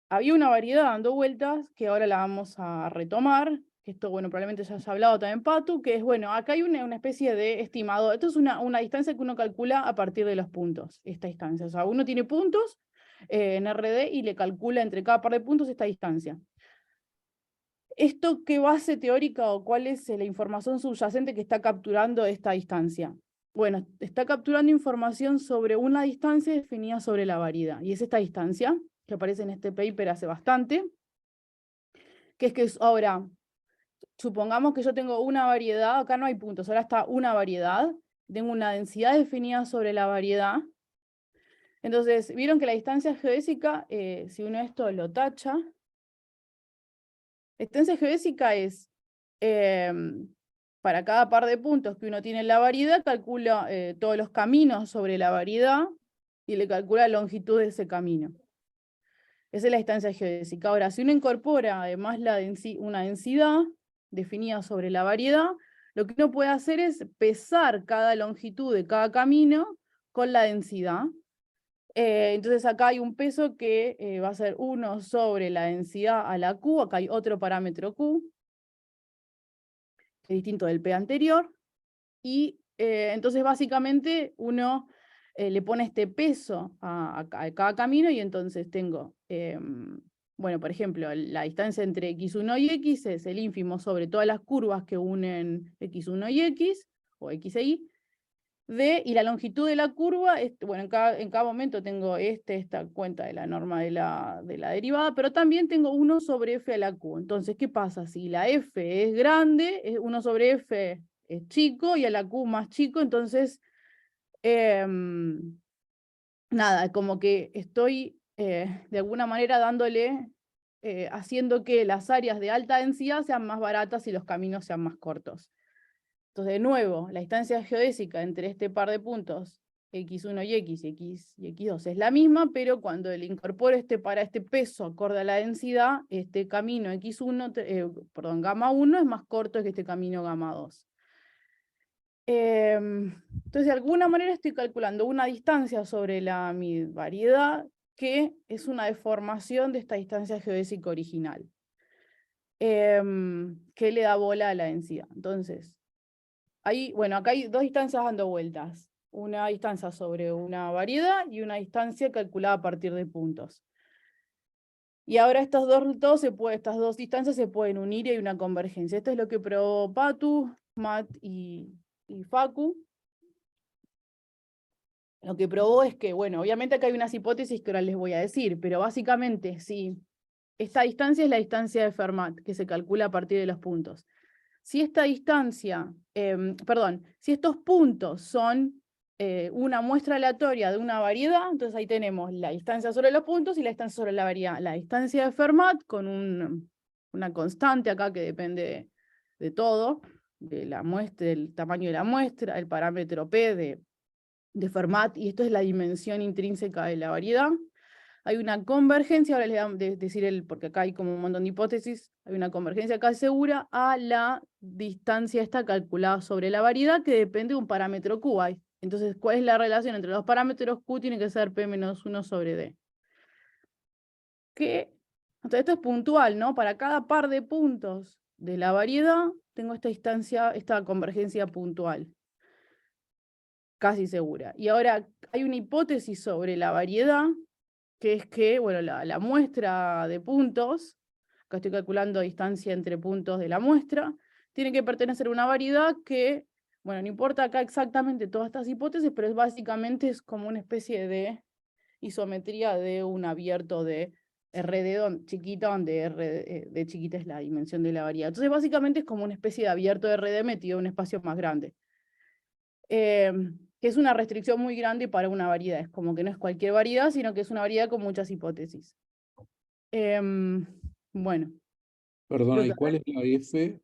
había una variedad dando vueltas que ahora la vamos a retomar. Esto, bueno, probablemente ya haya hablado también Patu, que es, bueno, acá hay una especie de estimado. Esto es una distancia que uno calcula a partir de los puntos, esta distancia. O sea, uno tiene puntos en RD y le calcula entre cada par de puntos esta distancia. ¿Esto qué base teórica o cuál es la información subyacente que está capturando esta distancia? Bueno, está capturando información sobre una distancia definida sobre la variedad, y es esta distancia. que aparece en este paper hace bastante, que es que ahora, supongamos que yo tengo una variedad, acá no hay puntos, ahora está una variedad, tengo una densidad definida sobre la variedad. Entonces, vieron que la distancia geodésica, si uno esto lo tacha, la distancia geodésica es, para cada par de puntos que uno tiene en la variedad, calcula todos los caminos sobre la variedad y le calcula la longitud de ese camino. Esa es la distancia geodésica. Ahora, si uno incorpora además una densidad definida sobre la variedad, lo que uno puede hacer es pesar cada longitud de cada camino con la densidad. Entonces acá hay un peso que va a ser 1 sobre la densidad a la Q, acá hay otro parámetro Q, que es distinto del P anterior, y entonces básicamente uno le pone este peso a cada camino, y entonces tengo, bueno, por ejemplo, la distancia entre x1 y x es el ínfimo sobre todas las curvas que unen x1 y x, o x e y, y la longitud de la curva, bueno, en cada momento tengo esta cuenta de la norma de la derivada, pero también tengo 1 sobre f a la q. Entonces, ¿qué pasa? Si la f es grande, 1 sobre f es chico y a la q más chico, entonces, nada, como que estoy de alguna manera dándole, haciendo que las áreas de alta densidad sean más baratas y los caminos sean más cortos. Entonces, de nuevo, la distancia geodésica entre este par de puntos, x1 y x y x2 es la misma, pero cuando le incorporo para este peso acorde a la densidad, este camino x1, gamma 1 es más corto que este camino gamma 2. Entonces, de alguna manera estoy calculando una distancia sobre mi variedad que es una deformación de esta distancia geodésica original, que le da bola a la densidad. Entonces, bueno, acá hay dos distancias dando vueltas. Una distancia sobre una variedad y una distancia calculada a partir de puntos. Y ahora estas dos distancias se pueden unir y hay una convergencia. Esto es lo que probó Patu, Matt y Facu. Lo que probó es que, bueno, obviamente acá hay unas hipótesis que ahora les voy a decir, pero básicamente, sí, esta distancia es la distancia de Fermat, que se calcula a partir de los puntos. Si esta distancia, si estos puntos son una muestra aleatoria de una variedad, entonces ahí tenemos la distancia sobre los puntos y la distancia sobre la variedad. La distancia de Fermat con una constante acá que depende de todo, de la muestra, del tamaño de la muestra, el parámetro P de Fermat, y esto es la dimensión intrínseca de la variedad. Hay una convergencia, ahora les voy a decir porque acá hay como un montón de hipótesis, hay una convergencia casi segura a la distancia esta calculada sobre la variedad que depende de un parámetro Q. Entonces, ¿cuál es la relación entre los parámetros Q? Tiene que ser P-1 sobre D. Entonces, esto es puntual, ¿no? Para cada par de puntos de la variedad, tengo esta convergencia puntual, casi segura. Y ahora hay una hipótesis sobre la variedad, que es que, bueno, la muestra de puntos, acá estoy calculando distancia entre puntos de la muestra, tiene que pertenecer a una variedad que, bueno, no importa acá exactamente todas estas hipótesis, pero básicamente es como una especie de isometría de un abierto de RD chiquita, donde R de chiquita es la dimensión de la variedad. Entonces básicamente es como una especie de abierto de RD metido en un espacio más grande. Que es una restricción muy grande para una variedad. Es como que no es cualquier variedad, sino que es una variedad con muchas hipótesis. Bueno. Perdona, ¿y cuál es la F?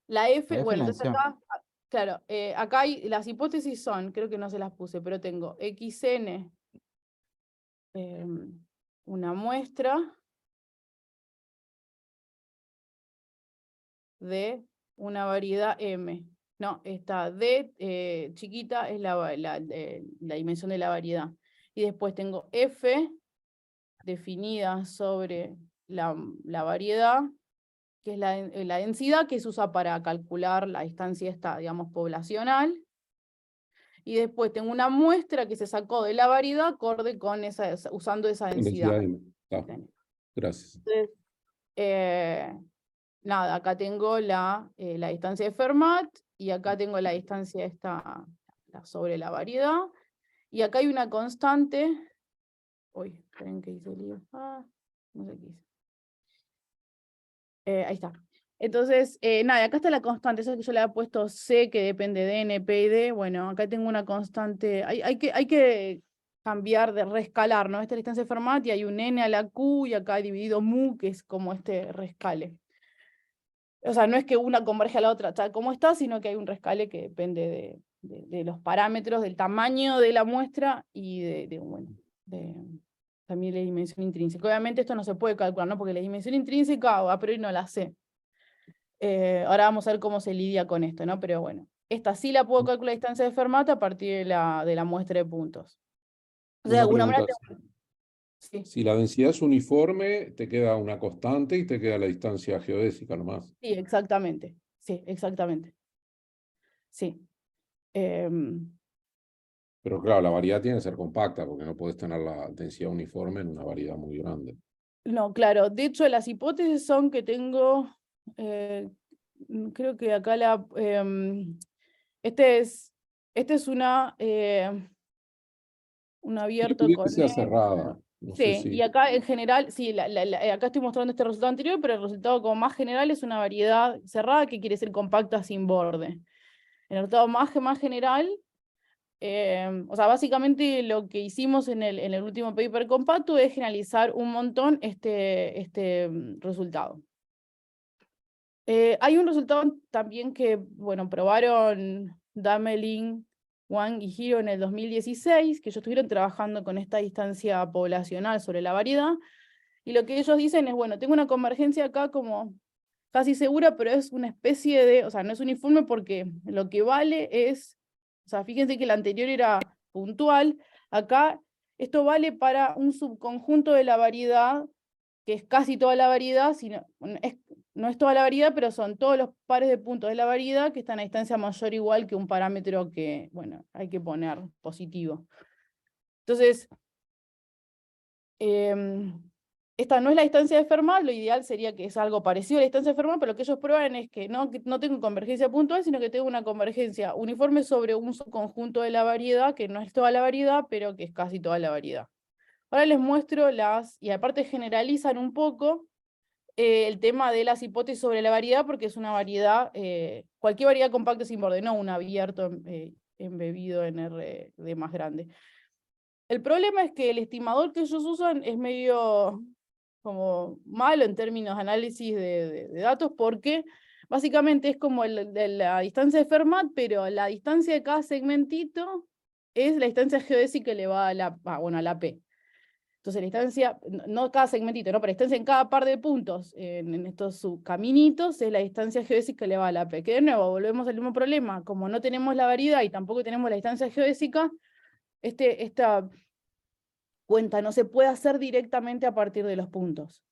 La F, La F bueno, la entonces acá, claro, acá las hipótesis son, creo que no se las puse, pero tengo xn, una muestra de una variedad M. No, esta D chiquita es la dimensión de la variedad. Y después tengo F definida sobre la variedad, que es la densidad que se usa para calcular la distancia esta, digamos, poblacional. Y después tengo una muestra que se sacó de la variedad acorde con usando esa densidad. Gracias. Entonces, nada, acá tengo la distancia de Fermat, y acá tengo la distancia esta sobre la variedad, y acá hay una constante, Uy, esperen que hice lío. No sé qué hice. Ahí está. Entonces, nada, acá está la constante, esa que yo le había puesto C, que depende de N, P y D. Bueno, acá tengo una constante, hay que cambiar de rescalar, ¿no? Esta es la distancia de Fermat y hay un N a la Q y acá he dividido mu, que es como este rescale. O sea, no es que una converge a la otra, está como está, sino que hay un rescale que depende de los parámetros, del tamaño de la muestra y también la dimensión intrínseca. Obviamente esto no se puede calcular, ¿no? Porque la dimensión intrínseca a priori no la sé. Ahora vamos a ver cómo se lidia con esto, ¿no? Pero bueno, esta sí la puedo calcular a distancia de Fermat a partir de la muestra de puntos. O sea, de Una alguna manera pregunta. sí, Si la densidad es uniforme, te queda una constante y te queda la distancia geodésica nomás. sí, exactamente. Sí, exactamente. Sí. Pero claro, la variedad tiene que ser compacta porque no podés tener la densidad uniforme en una variedad muy grande. No, claro. De hecho, las hipótesis son que tengo, creo que acá este es un abierto Quería que con sea cerrada. No sé sí, y si. acá en general, sí, acá estoy mostrando este resultado anterior, pero el resultado como más general es una variedad cerrada que quiere decir compacta sin borde. El resultado más general, o sea, básicamente lo que hicimos en el último paper compacto es generalizar un montón este resultado. Hay un resultado también que, bueno, probaron Damelin, Wang y Hiro en el 2016, que ellos estuvieron trabajando con esta distancia poblacional sobre la variedad, y lo que ellos dicen es, bueno, tengo una convergencia acá como casi segura, pero es una especie de, o sea, no es uniforme porque lo que vale es, o sea, fíjense que la anterior era puntual, acá esto vale para un subconjunto de la variedad, que es casi toda la variedad, no es toda la variedad, pero son todos los pares de puntos de la variedad que están a distancia mayor o igual que un parámetro que, bueno, hay que poner positivo. Entonces, esta no es la distancia de Fermat, lo ideal sería que es algo parecido a la distancia de Fermat, pero lo que ellos prueban es que no tengo convergencia puntual, sino que tengo una convergencia uniforme sobre un subconjunto de la variedad, que no es toda la variedad, pero que es casi toda la variedad. Ahora les muestro y aparte generalizan un poco el tema de las hipótesis sobre la variedad, porque es una variedad, cualquier variedad compacta sin borde, no un abierto embebido en R de más grande. El problema es que el estimador que ellos usan es medio como malo en términos de análisis de datos, porque básicamente es como de la distancia de Fermat, pero la distancia de cada segmentito es la distancia geodésica elevada a la P. Entonces la distancia, no cada segmentito, ¿no? Pero la distancia en cada par de puntos, en estos subcaminitos, es la distancia geodésica elevada a la P. Que de nuevo, volvemos al mismo problema. Como no tenemos la variedad y tampoco tenemos la distancia geodésica, esta cuenta no se puede hacer directamente a partir de los puntos.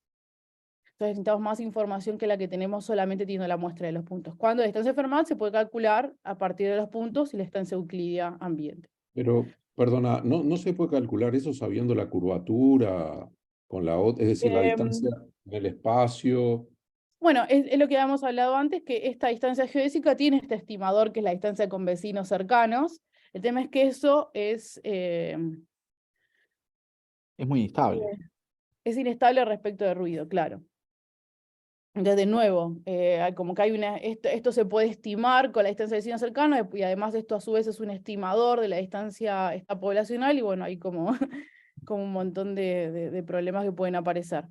Entonces necesitamos más información que la que tenemos solamente teniendo la muestra de los puntos. Cuando la distancia de Fermat se puede calcular a partir de los puntos y la distancia euclidia ambiente. Pero, perdona, no se puede calcular eso sabiendo la curvatura con la otra, es decir, la distancia del espacio. Bueno, es lo que habíamos hablado antes, que esta distancia geodésica tiene este estimador que es la distancia con vecinos cercanos. El tema es que eso es Es muy instable. inestable respecto de ruido, claro. Entonces, de nuevo, como que hay esto se puede estimar con la distancia de vecinos cercanos, y además esto a su vez es un estimador de la distancia poblacional, y bueno, hay como, como un montón de problemas que pueden aparecer.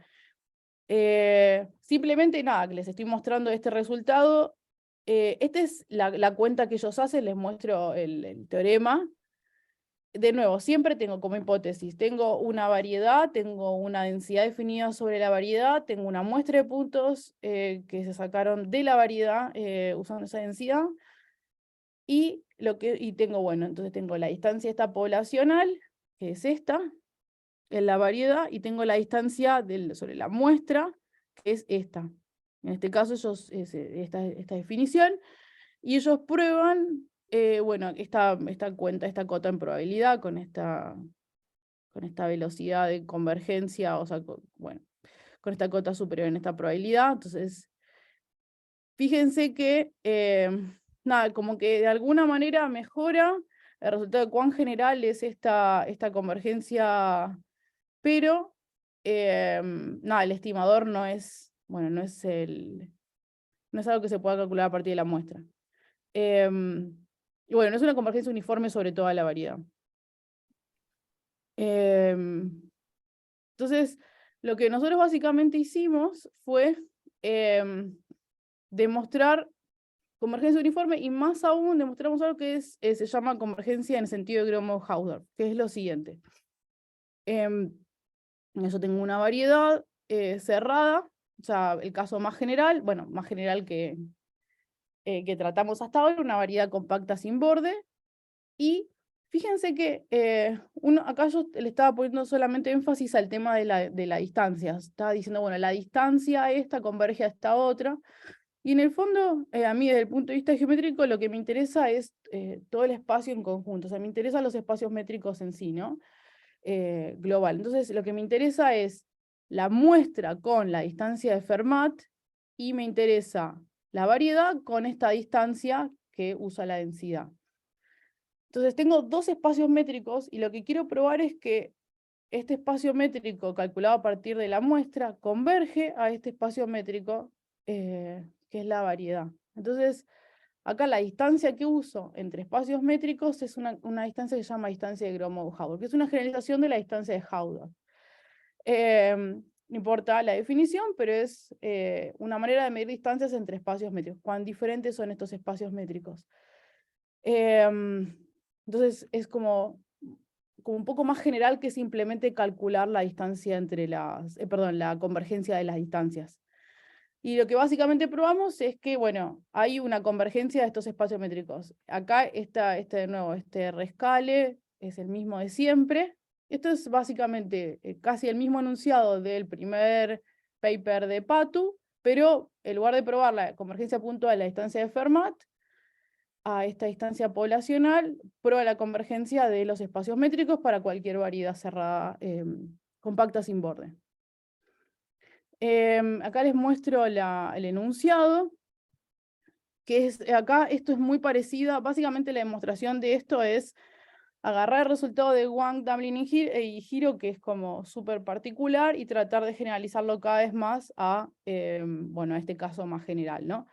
Simplemente nada, que les estoy mostrando este resultado. Esta es la cuenta que ellos hacen, les muestro el teorema. De nuevo, siempre tengo como hipótesis, tengo una variedad, tengo una densidad definida sobre la variedad, tengo una muestra de puntos que se sacaron de la variedad usando esa densidad, y tengo, bueno, entonces tengo la distancia esta poblacional, que es esta, en la variedad, y tengo la distancia sobre la muestra, que es esta. En este caso, esta definición, y ellos prueban, bueno, esta cota en probabilidad con esta velocidad de convergencia, o sea, bueno, con esta cota superior en esta probabilidad. Entonces, fíjense que, nada, como que de alguna manera mejora el resultado de cuán general es esta convergencia pero nada, el estimador no es, bueno, no es algo que se pueda calcular a partir de la muestra. Y bueno, no es una convergencia uniforme sobre toda la variedad. Entonces, lo que nosotros básicamente hicimos fue demostrar convergencia uniforme, y más aún demostramos algo que se llama convergencia en el sentido de Gromov-Hausdorff, que es lo siguiente. Yo tengo una variedad cerrada, o sea, el caso más general, bueno, más general que tratamos hasta ahora, una variedad compacta sin borde, y fíjense que acá yo le estaba poniendo solamente énfasis al tema de la distancia. Estaba diciendo, bueno, la distancia esta converge a esta otra, y en el fondo, a mí desde el punto de vista geométrico, lo que me interesa es todo el espacio en conjunto, o sea, me interesan los espacios métricos en sí, ¿no? Global. Entonces, lo que me interesa es la muestra con la distancia de Fermat, y me interesa la variedad con esta distancia que usa la densidad. Entonces tengo dos espacios métricos, y lo que quiero probar es que este espacio métrico calculado a partir de la muestra converge a este espacio métrico que es la variedad. Entonces, acá la distancia que uso entre espacios métricos es una distancia que se llama distancia de Gromov-Hausdorff, que es una generalización de la distancia de Hausdorff. No importa la definición, pero es una manera de medir distancias entre espacios métricos. Cuán diferentes son estos espacios métricos. Entonces es como un poco más general que simplemente calcular la distancia entre la convergencia de las distancias. Y lo que básicamente probamos es que, bueno, hay una convergencia de estos espacios métricos. Acá de nuevo, este rescale es el mismo de siempre. Esto es básicamente casi el mismo enunciado del primer paper de Patu, pero en lugar de probar la convergencia puntual a la distancia de Fermat, a esta distancia poblacional, prueba la convergencia de los espacios métricos para cualquier variedad cerrada compacta sin borde. Acá les muestro el enunciado, que es, acá esto es muy parecido, básicamente la demostración de esto es agarrar el resultado de Wang, Damlin y Hiro, que es como súper particular, y tratar de generalizarlo cada vez más a, bueno, a este caso más general, ¿no?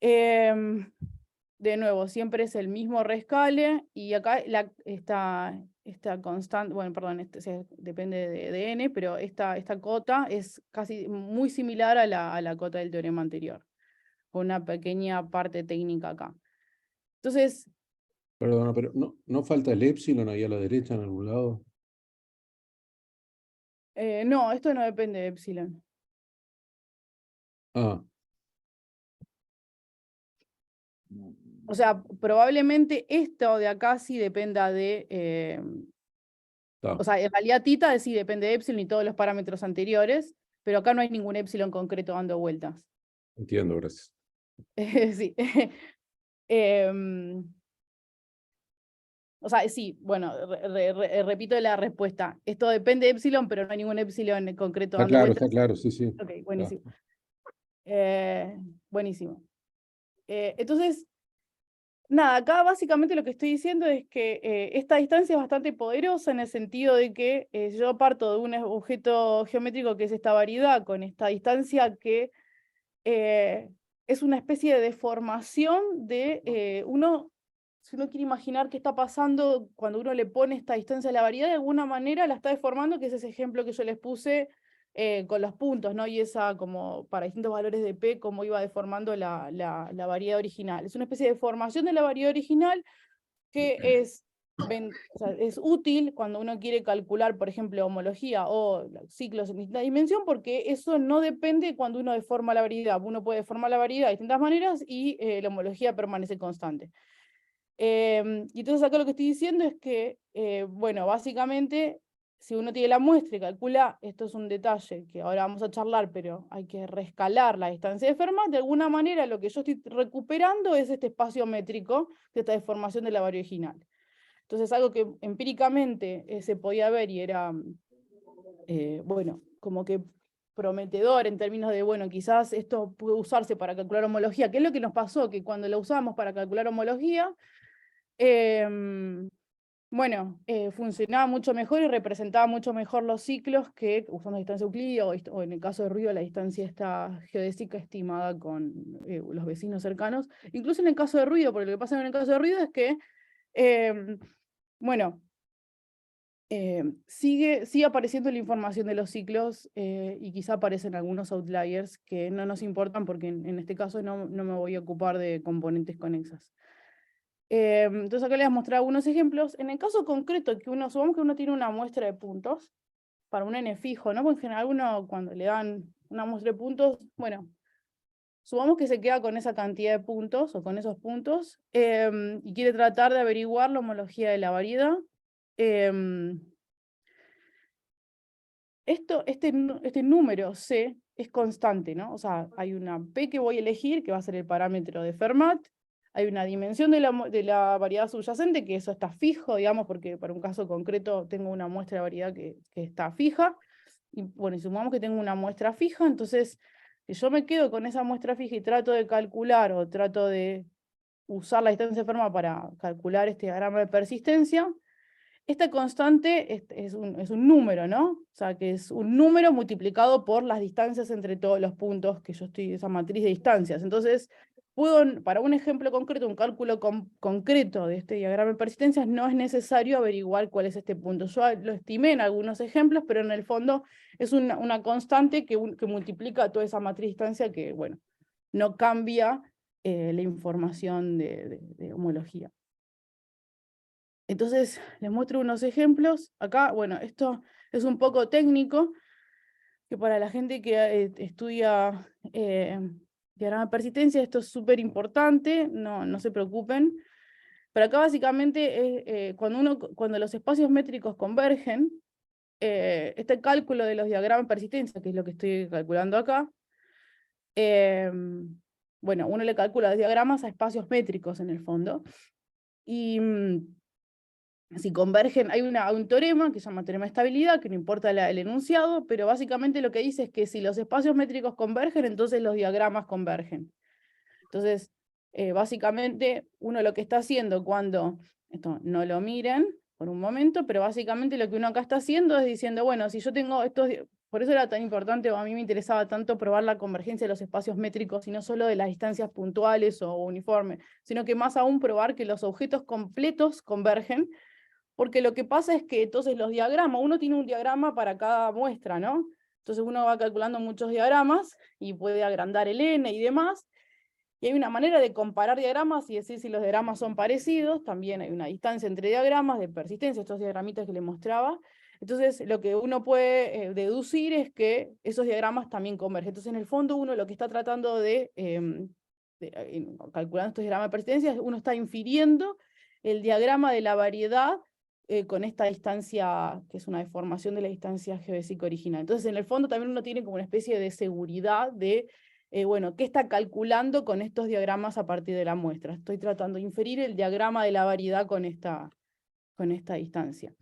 De nuevo, siempre es el mismo rescale, y acá esta constante, bueno, perdón, depende de n, pero esta cota es casi muy similar a la cota del teorema anterior, con una pequeña parte técnica acá. Entonces, Perdona, pero ¿no falta el epsilon ahí a la derecha en algún lado? no, esto no depende de epsilon. Ah, O sea, probablemente esto de acá sí dependa de... está. o sea, en realidad tita sí depende de epsilon y todos los parámetros anteriores, pero acá no hay ningún epsilon concreto dando vueltas. Entiendo, gracias. Sí. O sea, sí, bueno, repito la respuesta. Esto depende de epsilon, pero no hay ningún epsilon en concreto dando vueltas. Está claro, sí, sí. Ok, buenísimo. Buenísimo. Entonces, nada, acá básicamente lo que estoy diciendo es que esta distancia es bastante poderosa en el sentido de que yo parto de un objeto geométrico que es esta variedad con esta distancia que es una especie de deformación de si uno quiere imaginar qué está pasando cuando uno le pone esta distancia a la variedad, de alguna manera la está deformando, que es ese ejemplo que yo les puse con los puntos, ¿no? Y esa como para distintos valores de P, cómo iba deformando la variedad original. Es una especie de deformación de la variedad original que o sea, es útil cuando uno quiere calcular, por ejemplo, homología o ciclos en distinta dimensión, porque eso no depende cuando uno deforma la variedad. Uno puede deformar la variedad de distintas maneras y la homología permanece constante. Y entonces acá lo que estoy diciendo es que, bueno, básicamente, si uno tiene la muestra y calcula, esto es un detalle que ahora vamos a charlar, pero hay que rescalar la distancia de Fermat, de alguna manera lo que yo estoy recuperando es este espacio métrico de esta deformación de la variedad original. Entonces algo que empíricamente se podía ver y era, bueno, como que prometedor en términos de, bueno, quizás esto puede usarse para calcular homología. ¿Qué es lo que nos pasó? Que cuando lo usamos para calcular homología, bueno, funcionaba mucho mejor y representaba mucho mejor los ciclos que usando distancia euclídea o en el caso de ruido la distancia está geodésica estimada con los vecinos cercanos. Incluso en el caso de ruido, porque lo que pasa en el caso de ruido es que, bueno, sigue apareciendo la información de los ciclos y quizá aparecen algunos outliers que no nos importan porque en este caso no me voy a ocupar de componentes conexas. Entonces acá les voy a mostrar algunos ejemplos. En el caso concreto, supongamos que uno tiene una muestra de puntos para un n fijo, ¿no? Porque en general uno cuando le dan una muestra de puntos, bueno, supongamos que se queda con esa cantidad de puntos o con esos puntos y quiere tratar de averiguar la homología de la variedad. Este número C es constante, ¿no? O sea, hay una P que voy a elegir, que va a ser el parámetro de Fermat, hay una dimensión de la variedad subyacente, que eso está fijo, digamos, porque para un caso concreto tengo una muestra de variedad que está fija, y bueno, y supongamos que tengo una muestra fija, entonces, si yo me quedo con esa muestra fija y trato de calcular, o trato de usar la distancia de Fermat para calcular este diagrama de persistencia, esta constante es un número, ¿no? O sea, que es un número multiplicado por las distancias entre todos los puntos que yo estoy, esa matriz de distancias. Entonces, para un ejemplo concreto, un cálculo concreto de este diagrama de persistencias, no es necesario averiguar cuál es este punto. Yo lo estimé en algunos ejemplos, pero en el fondo es una constante que multiplica toda esa matriz de distancia que, bueno, no cambia la información de homología. Entonces, les muestro unos ejemplos. Acá, bueno, esto es un poco técnico, que para la gente que estudia diagrama de persistencia, esto es súper importante, no se preocupen. Pero acá básicamente, cuando los espacios métricos convergen, este cálculo de los diagramas de persistencia, que es lo que estoy calculando acá, bueno, uno le calcula los diagramas a espacios métricos en el fondo, y si convergen, hay un teorema que se llama teorema de estabilidad, que no importa el enunciado, pero básicamente lo que dice es que si los espacios métricos convergen, entonces los diagramas convergen. Entonces, básicamente, uno lo que está haciendo cuando, esto no lo miren por un momento, pero básicamente lo que uno acá está haciendo es diciendo, bueno, si yo tengo estos, por eso era tan importante, o a mí me interesaba tanto probar la convergencia de los espacios métricos, y no solo de las distancias puntuales o uniformes, sino que más aún probar que los objetos completos convergen, porque lo que pasa es que entonces los diagramas, uno tiene un diagrama para cada muestra, ¿no? Entonces uno va calculando muchos diagramas y puede agrandar el n y demás, y hay una manera de comparar diagramas y decir si los diagramas son parecidos. También hay una distancia entre diagramas de persistencia, estos diagramitas que les mostraba. Entonces lo que uno puede deducir es que esos diagramas también convergen. Entonces en el fondo uno lo que está tratando calculando estos diagramas de persistencia, uno está infiriendo el diagrama de la variedad con esta distancia, que es una deformación de la distancia geodésica original. Entonces, en el fondo también uno tiene como una especie de seguridad de, bueno, ¿qué está calculando con estos diagramas a partir de la muestra? Estoy tratando de inferir el diagrama de la variedad con esta distancia.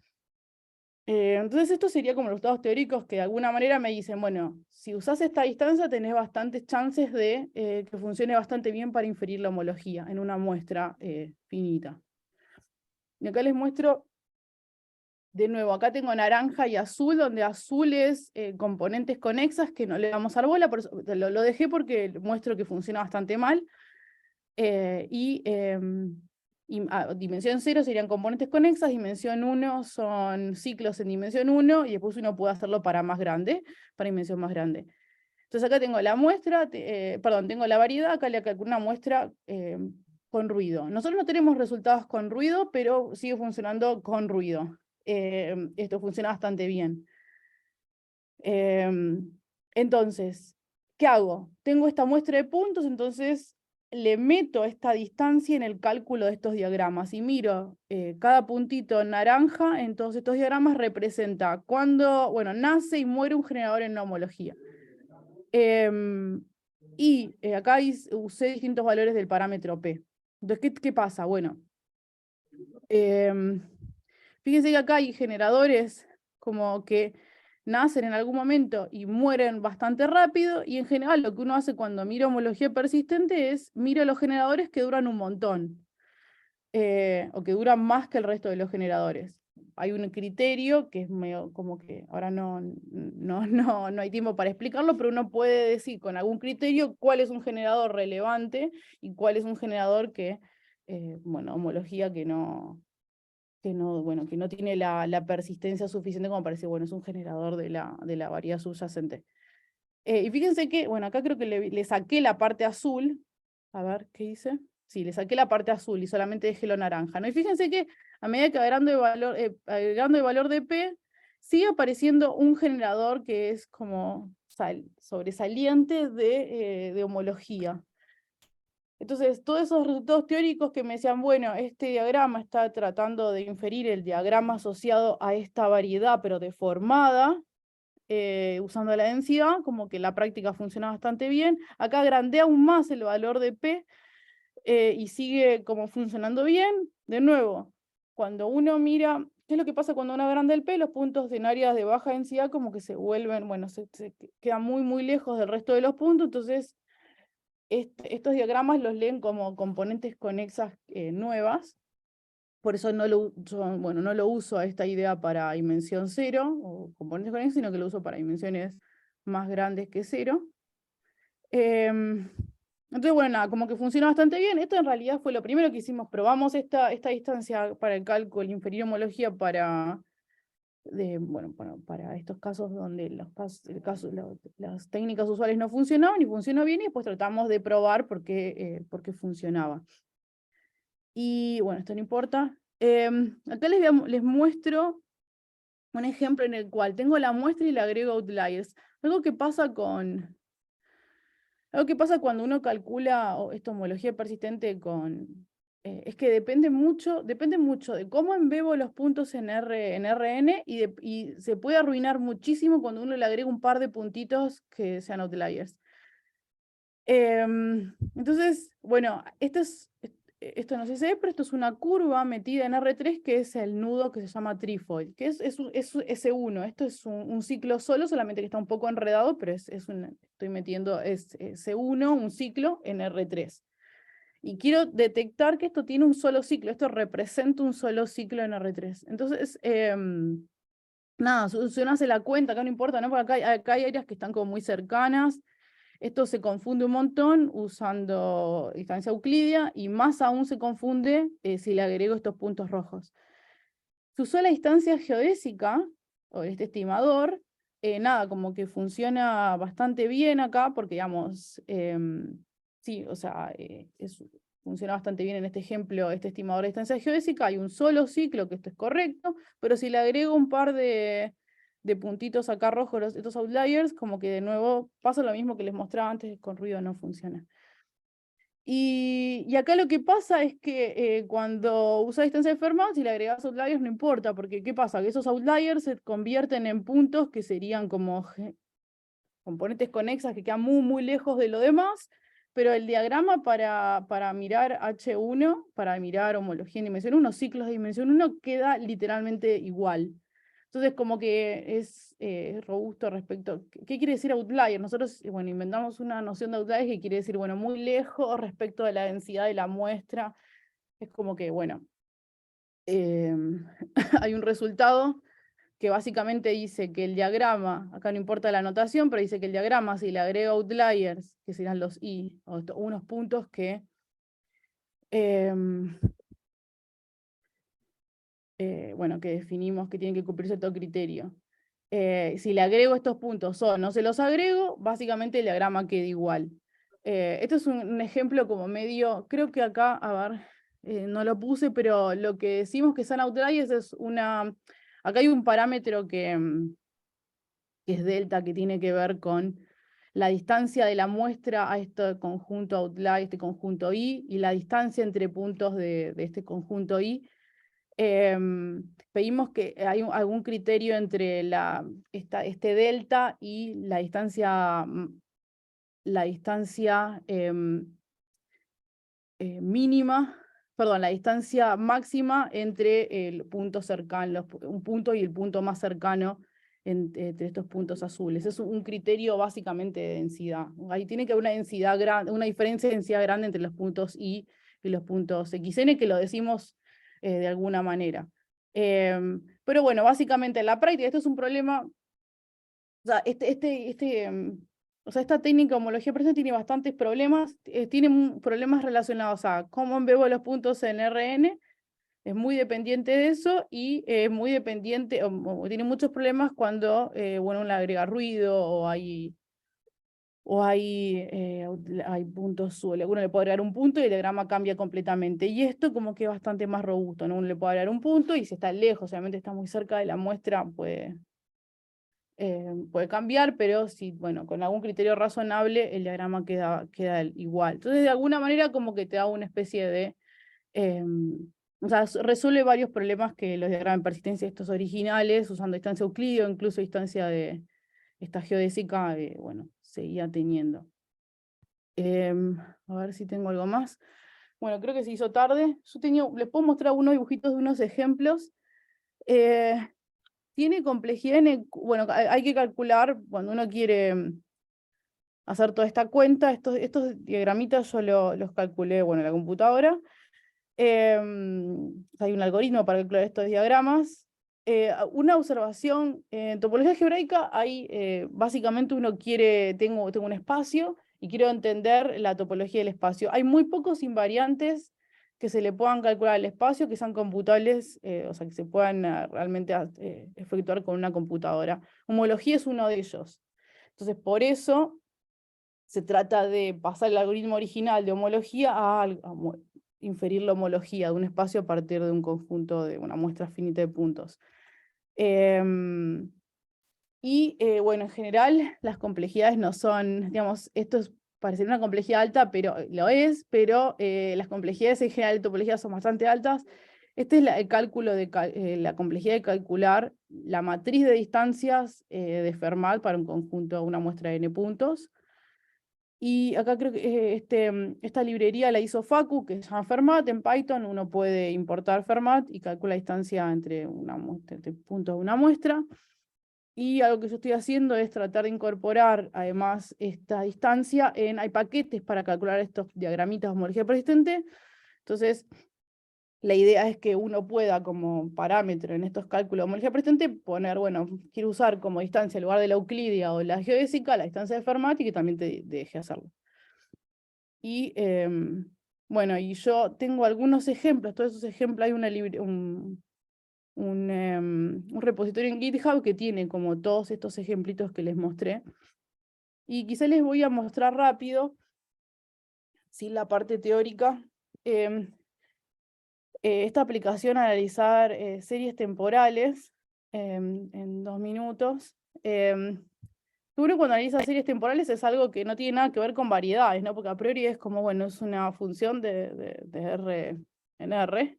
Entonces esto sería como los resultados teóricos que de alguna manera me dicen, bueno, si usás esta distancia tenés bastantes chances de que funcione bastante bien para inferir la homología en una muestra finita. Y acá les muestro de nuevo, acá tengo naranja y azul, donde azul es componentes conexas que no le vamos a dar bola, por eso lo dejé porque muestro que funciona bastante mal. Dimensión 0 serían componentes conexas, dimensión 1 son ciclos en dimensión 1, y después uno puede hacerlo para más grande, para dimensión más grande. Entonces acá tengo la muestra, tengo la variedad, acá le calculo una muestra con ruido. Nosotros no tenemos resultados con ruido, pero sigue funcionando con ruido. Esto funciona bastante bien. Entonces, ¿qué hago? Tengo esta muestra de puntos, entonces le meto esta distancia en el cálculo de estos diagramas y miro cada puntito naranja en todos estos diagramas representa cuando, bueno, nace y muere un generador en una homología. Acá usé distintos valores del parámetro P. Entonces, ¿qué pasa? Bueno, fíjense que acá hay generadores como que nacen en algún momento y mueren bastante rápido, y en general lo que uno hace cuando mira homología persistente es mira los generadores que duran un montón. o que duran más que el resto de los generadores. Hay un criterio que es medio como que ahora no hay tiempo para explicarlo, pero uno puede decir con algún criterio cuál es un generador relevante y cuál es un generador que, bueno, homología que no tiene la persistencia suficiente como para decir, bueno, es un generador de la variedad subyacente. Y fíjense que, bueno, acá creo que le saqué la parte azul. A ver, ¿qué hice? Sí, le saqué la parte azul y solamente dejé lo naranja, ¿no? Y fíjense que a medida que agregando el valor de P, sigue apareciendo un generador que es como sobresaliente de homología. Entonces, todos esos resultados teóricos que me decían, bueno, este diagrama está tratando de inferir el diagrama asociado a esta variedad, pero deformada, usando la densidad, como que la práctica funciona bastante bien. Acá agrandé aún más el valor de P y sigue como funcionando bien. De nuevo, cuando uno mira, ¿qué es lo que pasa cuando uno agranda el P? Los puntos en áreas de baja densidad como que se vuelven, bueno, se quedan muy, muy lejos del resto de los puntos, entonces estos diagramas los leen como componentes conexas nuevas. Por eso no lo uso a esta idea para dimensión 0, o componentes conexos, sino que lo uso para dimensiones más grandes que 0. Entonces, bueno, nada, como que funciona bastante bien. Esto en realidad fue lo primero que hicimos. Probamos esta distancia para el cálculo, el inferir homología para estos casos donde las técnicas usuales no funcionaban y funcionó bien, y después tratamos de probar por qué funcionaba. Y bueno, esto no importa. Acá les muestro un ejemplo en el cual tengo la muestra y le agrego outliers. Algo que pasa cuando uno calcula esta homología persistente es que depende mucho de cómo embebo los puntos en Rn, y se puede arruinar muchísimo cuando uno le agrega un par de puntitos que sean outliers. Entonces, bueno, esto no sé si se ve, pero esto es una curva metida en R3, que es el nudo que se llama trefoil, que es S1. Esto es un ciclo solamente que está un poco enredado, pero estoy metiendo S1, un ciclo, en R3. Y quiero detectar que esto tiene un solo ciclo, esto representa un solo ciclo en R3. Entonces, nada, si uno hace la cuenta, acá no importa, ¿no? Porque acá hay áreas que están como muy cercanas. Esto se confunde un montón usando distancia euclidia, y más aún se confunde si le agrego estos puntos rojos. Se usó la distancia geodésica, o este estimador, nada, como que funciona bastante bien acá, porque digamos, sí, o sea, funciona bastante bien en este ejemplo, este estimador de distancia geodésica. Hay un solo ciclo, que esto es correcto, pero si le agrego un par de puntitos acá rojos, estos outliers, como que de nuevo pasa lo mismo que les mostraba antes, con ruido no funciona. Y acá lo que pasa es que cuando usa distancia de Fermat, si le agregas outliers no importa, porque ¿qué pasa? Que esos outliers se convierten en puntos que serían como componentes conexas que quedan muy, muy lejos de lo demás, pero el diagrama para mirar H1, para mirar homología en dimensión 1, ciclos de dimensión 1, queda literalmente igual. Entonces, como que es robusto respecto. ¿Qué quiere decir outlier? Nosotros, bueno, inventamos una noción de outlier que quiere decir, bueno, muy lejos respecto de la densidad de la muestra. Es como que, bueno, hay un resultado que básicamente dice que el diagrama, acá no importa la notación, pero dice que el diagrama, si le agrego outliers, que serán los i, o unos puntos que bueno, que definimos que tienen que cumplir cierto criterio. Si le agrego estos puntos o no se los agrego, básicamente el diagrama queda igual. Esto es un ejemplo como medio, creo que acá, a ver, no lo puse, pero lo que decimos que son outliers es acá hay un parámetro que es delta, que tiene que ver con la distancia de la muestra a este conjunto outlier, este conjunto I, y la distancia entre puntos de este conjunto I. Pedimos que hay algún criterio entre este delta y la distancia mínima, perdón, la distancia máxima entre el punto cercano, un punto y el punto más cercano entre estos puntos azules. Es un criterio básicamente de densidad. Ahí tiene que haber una densidad grande, una diferencia de densidad grande entre los puntos I los puntos XN, que lo decimos de alguna manera. Pero bueno, básicamente en la práctica esto es un problema, o sea, o sea, esta técnica de homología presente tiene bastantes problemas, tiene problemas relacionados a cómo embebo los puntos en RN, es muy dependiente de eso, y muy dependiente, o tiene muchos problemas cuando, bueno, uno le agrega ruido, o hay puntos, uno le puede agregar un punto y el diagrama cambia completamente. Y esto como que es bastante más robusto, ¿no? Uno le puede agregar un punto y si está lejos, obviamente está muy cerca de la muestra, puede cambiar, pero si, bueno, con algún criterio razonable, el diagrama queda igual. Entonces, de alguna manera, como que te da una especie de... o sea, resuelve varios problemas que los diagramas de persistencia estos originales, usando distancia euclídea, incluso distancia de esta geodésica, bueno, seguía teniendo. A ver si tengo algo más. Bueno, creo que se hizo tarde. Les puedo mostrar algunos dibujitos de unos ejemplos. Tiene complejidad bueno, hay que calcular cuando uno quiere hacer toda esta cuenta. Estos diagramitas yo los calculé, bueno, en la computadora. Hay un algoritmo para calcular estos diagramas. Una observación en topología algebraica, hay básicamente tengo un espacio y quiero entender la topología del espacio. Hay muy pocos invariantes que se le puedan calcular al espacio, que sean computables, o sea, que se puedan realmente efectuar con una computadora. Homología es uno de ellos. Entonces, por eso se trata de pasar el algoritmo original de homología a inferir la homología de un espacio a partir de un conjunto de una muestra finita de puntos. Bueno, en general las complejidades no son, digamos, parece una complejidad alta, pero lo es, pero las complejidades en general de topología son bastante altas. Este es el cálculo de la complejidad de calcular la matriz de distancias de Fermat para un conjunto, una muestra de n puntos. Y acá creo que esta librería la hizo Facu, que se llama Fermat. En Python uno puede importar Fermat y calcula la distancia entre puntos de una muestra. Y algo que yo estoy haciendo es tratar de incorporar además esta distancia hay paquetes para calcular estos diagramitas de homología persistente. Entonces, la idea es que uno pueda, como parámetro en estos cálculos de homología persistente, poner, bueno, quiero usar como distancia en lugar de la euclídea o la geodésica, la distancia de Fermat, y que también te deje hacerlo. Y bueno, y yo tengo algunos ejemplos, todos esos ejemplos, hay un repositorio en GitHub que tiene como todos estos ejemplitos que les mostré. Y quizá les voy a mostrar rápido, sin la parte teórica, esta aplicación a analizar series temporales en 2 minutos. Uno cuando analiza series temporales es algo que no tiene nada que ver con variedades, ¿no? Porque a priori es como, bueno, es una función de R en R.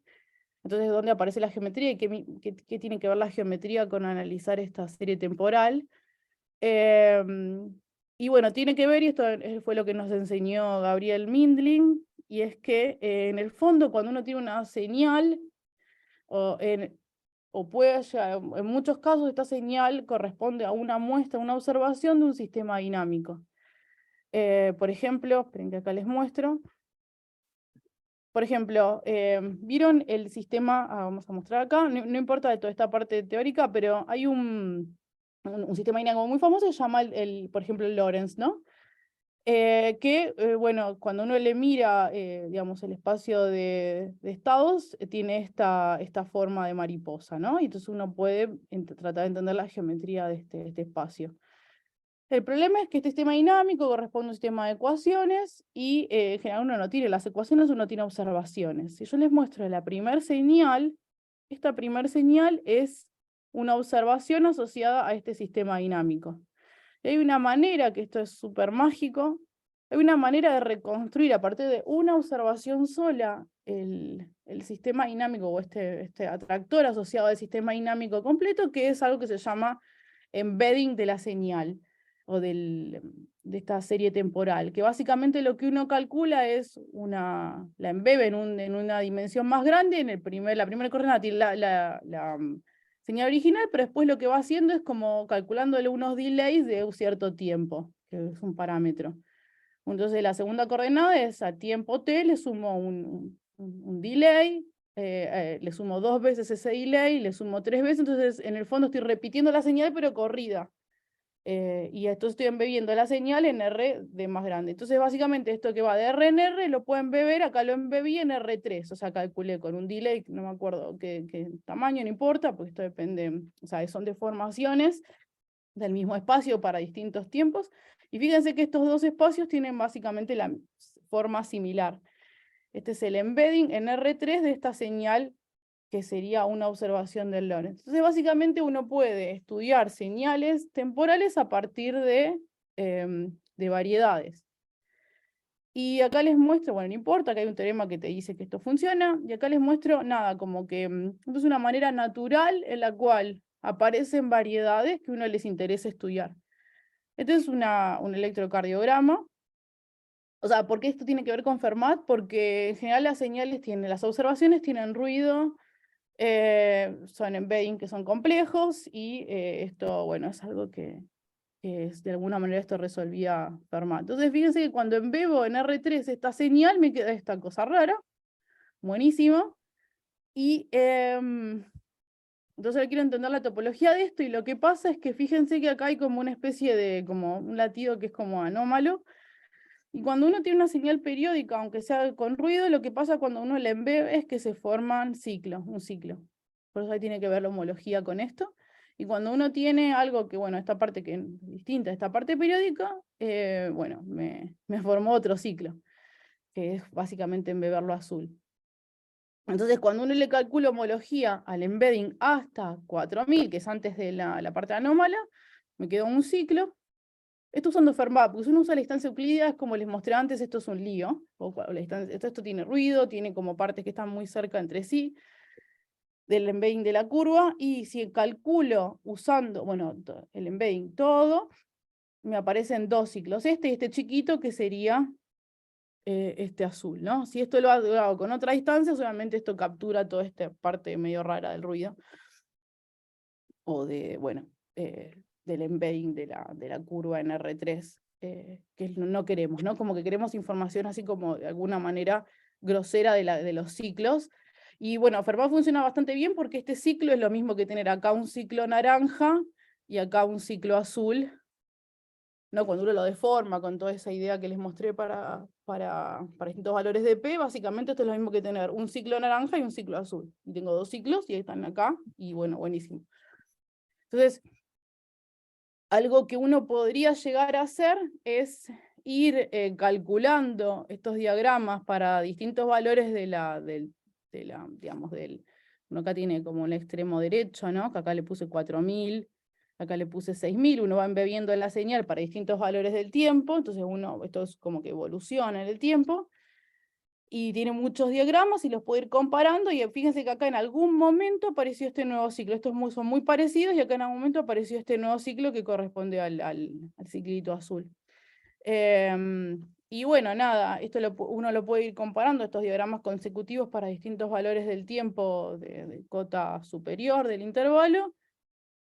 Entonces, ¿dónde aparece la geometría y qué tiene que ver la geometría con analizar esta serie temporal? Y bueno, tiene que ver, y esto fue lo que nos enseñó Gabriel Mindling, y es que en el fondo cuando uno tiene una señal, en muchos casos esta señal corresponde a una muestra, una observación de un sistema dinámico. Por ejemplo, esperen que acá les muestro. Por ejemplo, ¿vieron el sistema? Vamos a mostrar acá, no importa de toda esta parte teórica, pero hay un sistema dinámico muy famoso que se llama, por ejemplo, el Lorentz, ¿no? Bueno, cuando uno le mira, digamos, el espacio de estados, tiene esta forma de mariposa, ¿no? Y entonces uno puede tratar de entender la geometría de este espacio. El problema es que este sistema dinámico corresponde a un sistema de ecuaciones y en general uno no tiene las ecuaciones, uno tiene observaciones. Si yo les muestro la primer señal, esta primer señal es una observación asociada a este sistema dinámico. Y hay una manera, que esto es súper mágico, hay una manera de reconstruir a partir de una observación sola el sistema dinámico o este atractor asociado al sistema dinámico completo, que es algo que se llama embedding de la señal o de esta serie temporal, que básicamente lo que uno calcula es la embebe en una dimensión más grande, la primera coordenada tiene la señal original, pero después lo que va haciendo es como calculándole unos delays de un cierto tiempo, que es un parámetro. Entonces la segunda coordenada es a tiempo t, le sumo un delay, le sumo 2 veces ese delay, le sumo 3 veces, entonces en el fondo estoy repitiendo la señal pero corrida. Y esto estoy embebiendo la señal en R de más grande. Entonces básicamente esto que va de R en R lo puedo embeber, acá lo embebí en R3, o sea calculé con un delay, no me acuerdo qué tamaño, no importa, porque esto depende, o sea, son deformaciones del mismo espacio para distintos tiempos. Y fíjense que estos dos espacios tienen básicamente la forma similar. Este es el embedding en R3 de esta señal que sería una observación del Lorentz. Entonces, básicamente uno puede estudiar señales temporales a partir de variedades. Y acá les muestro, bueno, no importa, que hay un teorema que te dice que esto funciona, y acá les muestro nada, como que esto es una manera natural en la cual aparecen variedades que a uno les interesa estudiar. Esto es un electrocardiograma. O sea, ¿por qué esto tiene que ver con Fermat? Porque en general las señales tienen, las observaciones tienen ruido, son embedding que son complejos, y esto, bueno, es algo que de alguna manera esto resolvía Fermat. Entonces fíjense que cuando embebo en R3 esta señal, me queda esta cosa rara, buenísimo, y entonces quiero entender la topología de esto, y lo que pasa es que fíjense que acá hay como una especie de, como un latido que es como anómalo, y cuando uno tiene una señal periódica, aunque sea con ruido, lo que pasa cuando uno la embebe es que se forman ciclos, un ciclo. Por eso ahí tiene que ver la homología con esto. Y cuando uno tiene algo que, bueno, esta parte que es distinta a esta parte periódica, bueno, me formó otro ciclo, que es básicamente embeberlo azul. Entonces, cuando uno le calcula homología al embedding hasta 4000, que es antes de la parte anómala, me quedó un ciclo. Esto usando Fermat, porque si uno usa la distancia euclídea, como les mostré antes, esto es un lío. Esto tiene ruido, tiene como partes que están muy cerca entre sí, del embedding de la curva, y si calculo usando, bueno, el embedding todo, me aparecen dos ciclos, este y este chiquito, que sería este azul, ¿no? Si esto lo hago con otra distancia, solamente esto captura toda esta parte medio rara del ruido, o de, bueno, del embedding de la curva en R3, que no queremos, ¿no? Como que queremos información así como de alguna manera grosera de los ciclos. Y bueno, Fermat funciona bastante bien porque este ciclo es lo mismo que tener acá un ciclo naranja y acá un ciclo azul, ¿no? Cuando uno lo deforma con toda esa idea que les mostré para distintos valores de P, básicamente esto es lo mismo que tener un ciclo naranja y un ciclo azul. Y tengo dos ciclos y están acá, y bueno, buenísimo. Entonces, algo que uno podría llegar a hacer es ir calculando estos diagramas para distintos valores digamos, uno acá tiene como el extremo derecho, ¿no? Que acá le puse 4000, acá le puse 6000, uno va embebiendo en la señal para distintos valores del tiempo, entonces esto es como que evoluciona en el tiempo, y tiene muchos diagramas y los puedo ir comparando, y fíjense que acá en algún momento apareció este nuevo ciclo. Estos son muy parecidos, y acá en algún momento apareció este nuevo ciclo que corresponde al ciclito azul. Y bueno, nada, esto uno lo puede ir comparando, estos diagramas consecutivos para distintos valores del tiempo de cota superior del intervalo,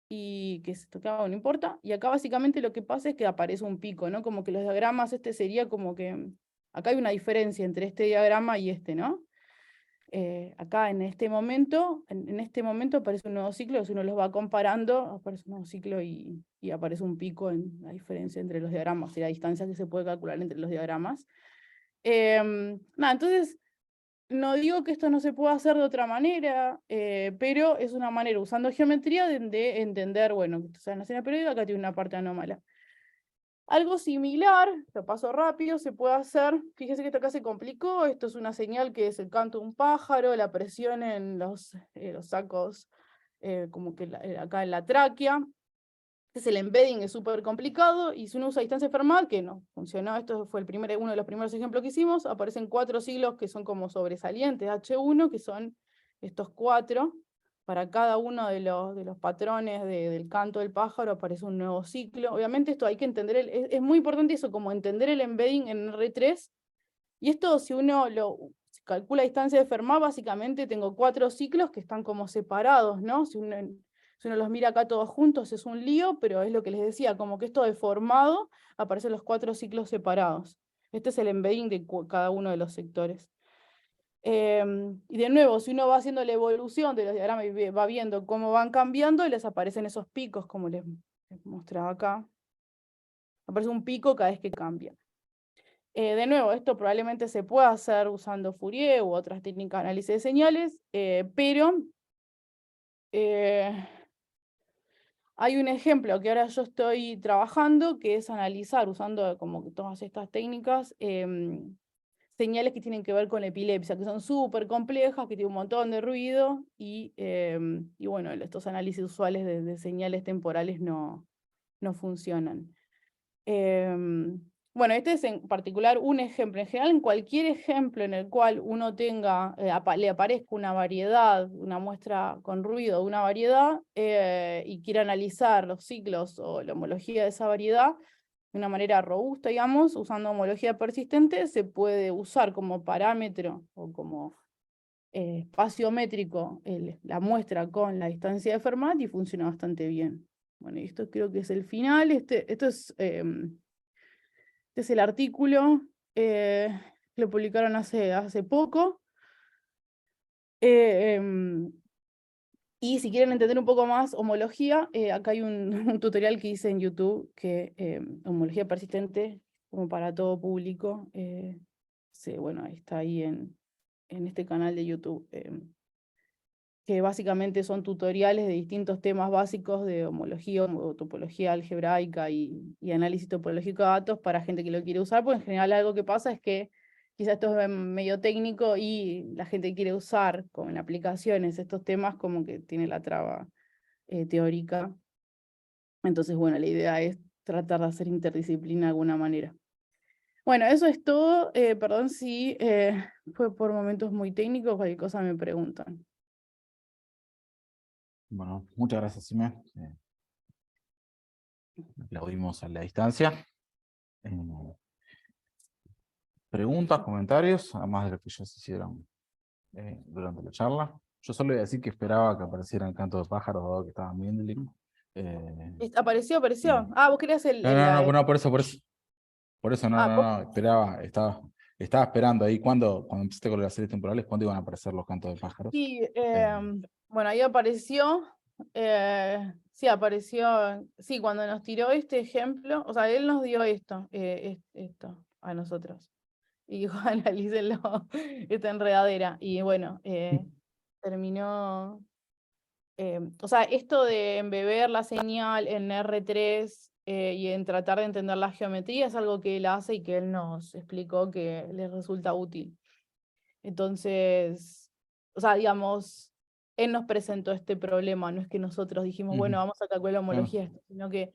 y que esto acá no importa, y acá básicamente lo que pasa es que aparece un pico, ¿no? Como que los diagramas, este sería como que acá hay una diferencia entre este diagrama y este, ¿no? Acá en este momento aparece un nuevo ciclo, si uno los va comparando, aparece un nuevo ciclo y aparece un pico en la diferencia entre los diagramas, y la distancia que se puede calcular entre los diagramas. Nada, entonces, no digo que esto no se pueda hacer de otra manera, pero es una manera, usando geometría, de entender, bueno, o sea, en la señal periódica acá tiene una parte anómala. Algo similar, lo paso rápido, se puede hacer. Fíjese que esto acá se complicó. Esto es una señal que es el canto de un pájaro, la presión en los sacos, como que acá en la tráquea. Este es el embedding, es súper complicado, y si uno usa distancia Fermat, que no funcionó, esto fue uno de los primeros ejemplos que hicimos, aparecen 4 ciclos que son como sobresalientes, H1, que son estos 4. Para cada uno de los patrones del canto del pájaro aparece un nuevo ciclo. Obviamente esto hay que entender, es muy importante eso, como entender el embedding en R3, y esto si uno si calcula distancia de Fermat, básicamente tengo 4 ciclos que están como separados, ¿no? Si uno los mira acá todos juntos es un lío, pero es lo que les decía, como que esto deformado, aparecen los 4 ciclos separados. Este es el embedding de cada uno de los sectores. Y de nuevo, si uno va haciendo la evolución de los diagramas y va viendo cómo van cambiando, les aparecen esos picos, como les mostraba acá. Aparece un pico cada vez que cambia. De nuevo, esto probablemente se pueda hacer usando Fourier u otras técnicas de análisis de señales, pero hay un ejemplo que ahora yo estoy trabajando, que es analizar, usando como todas estas técnicas, señales que tienen que ver con epilepsia, que son súper complejas, que tienen un montón de ruido, y bueno, estos análisis usuales de señales temporales no funcionan. Bueno, este es en particular un ejemplo. En general, en cualquier ejemplo en el cual uno tenga, le aparezca una variedad, una muestra con ruido de una variedad, y quiera analizar los ciclos o la homología de esa variedad de una manera robusta, digamos, usando homología persistente, se puede usar como parámetro o como espacio métrico la muestra con la distancia de Fermat y funciona bastante bien. Bueno, y esto creo que es el final. Esto es... Este es el artículo, lo publicaron hace poco. Y si quieren entender un poco más homología, acá hay un tutorial que hice en YouTube, que homología persistente, como para todo público. Bueno, está ahí en este canal de YouTube. Que básicamente son tutoriales de distintos temas básicos de homología o topología algebraica y análisis topológico de datos para gente que lo quiere usar, porque en general algo que pasa es que quizás esto es medio técnico y la gente que quiere usar con aplicaciones estos temas como que tiene la traba teórica. Entonces, bueno, la idea es tratar de hacer interdisciplina de alguna manera. Bueno, eso es todo. Perdón si fue por momentos muy técnicos, cualquier cosa me preguntan. Bueno, muchas gracias, Simé. Aplaudimos a la distancia. Preguntas, comentarios, además de lo que ya se hicieron durante la charla. Yo solo iba a decir que esperaba que aparecieran cantos de pájaros, dado que estaban viendo. Apareció. Bien. Ah, vos querías No, por eso. Por eso Ah, esperaba, estaba esperando ahí cuando empezaste con las series temporales, cuándo iban a aparecer los cantos de pájaros. sí, bueno, ahí apareció, sí, apareció, sí, cuando nos tiró este ejemplo, o sea, él nos dio esto a nosotros, y dijo, analícenlo, esta enredadera, y bueno, terminó, o sea, esto de embeber la señal en R3 y en tratar de entender la geometría es algo que él hace y que él nos explicó que les resulta útil. Entonces, o sea, digamos, él nos presentó este problema, no es que nosotros dijimos, bueno, vamos a calcular la homología, sino que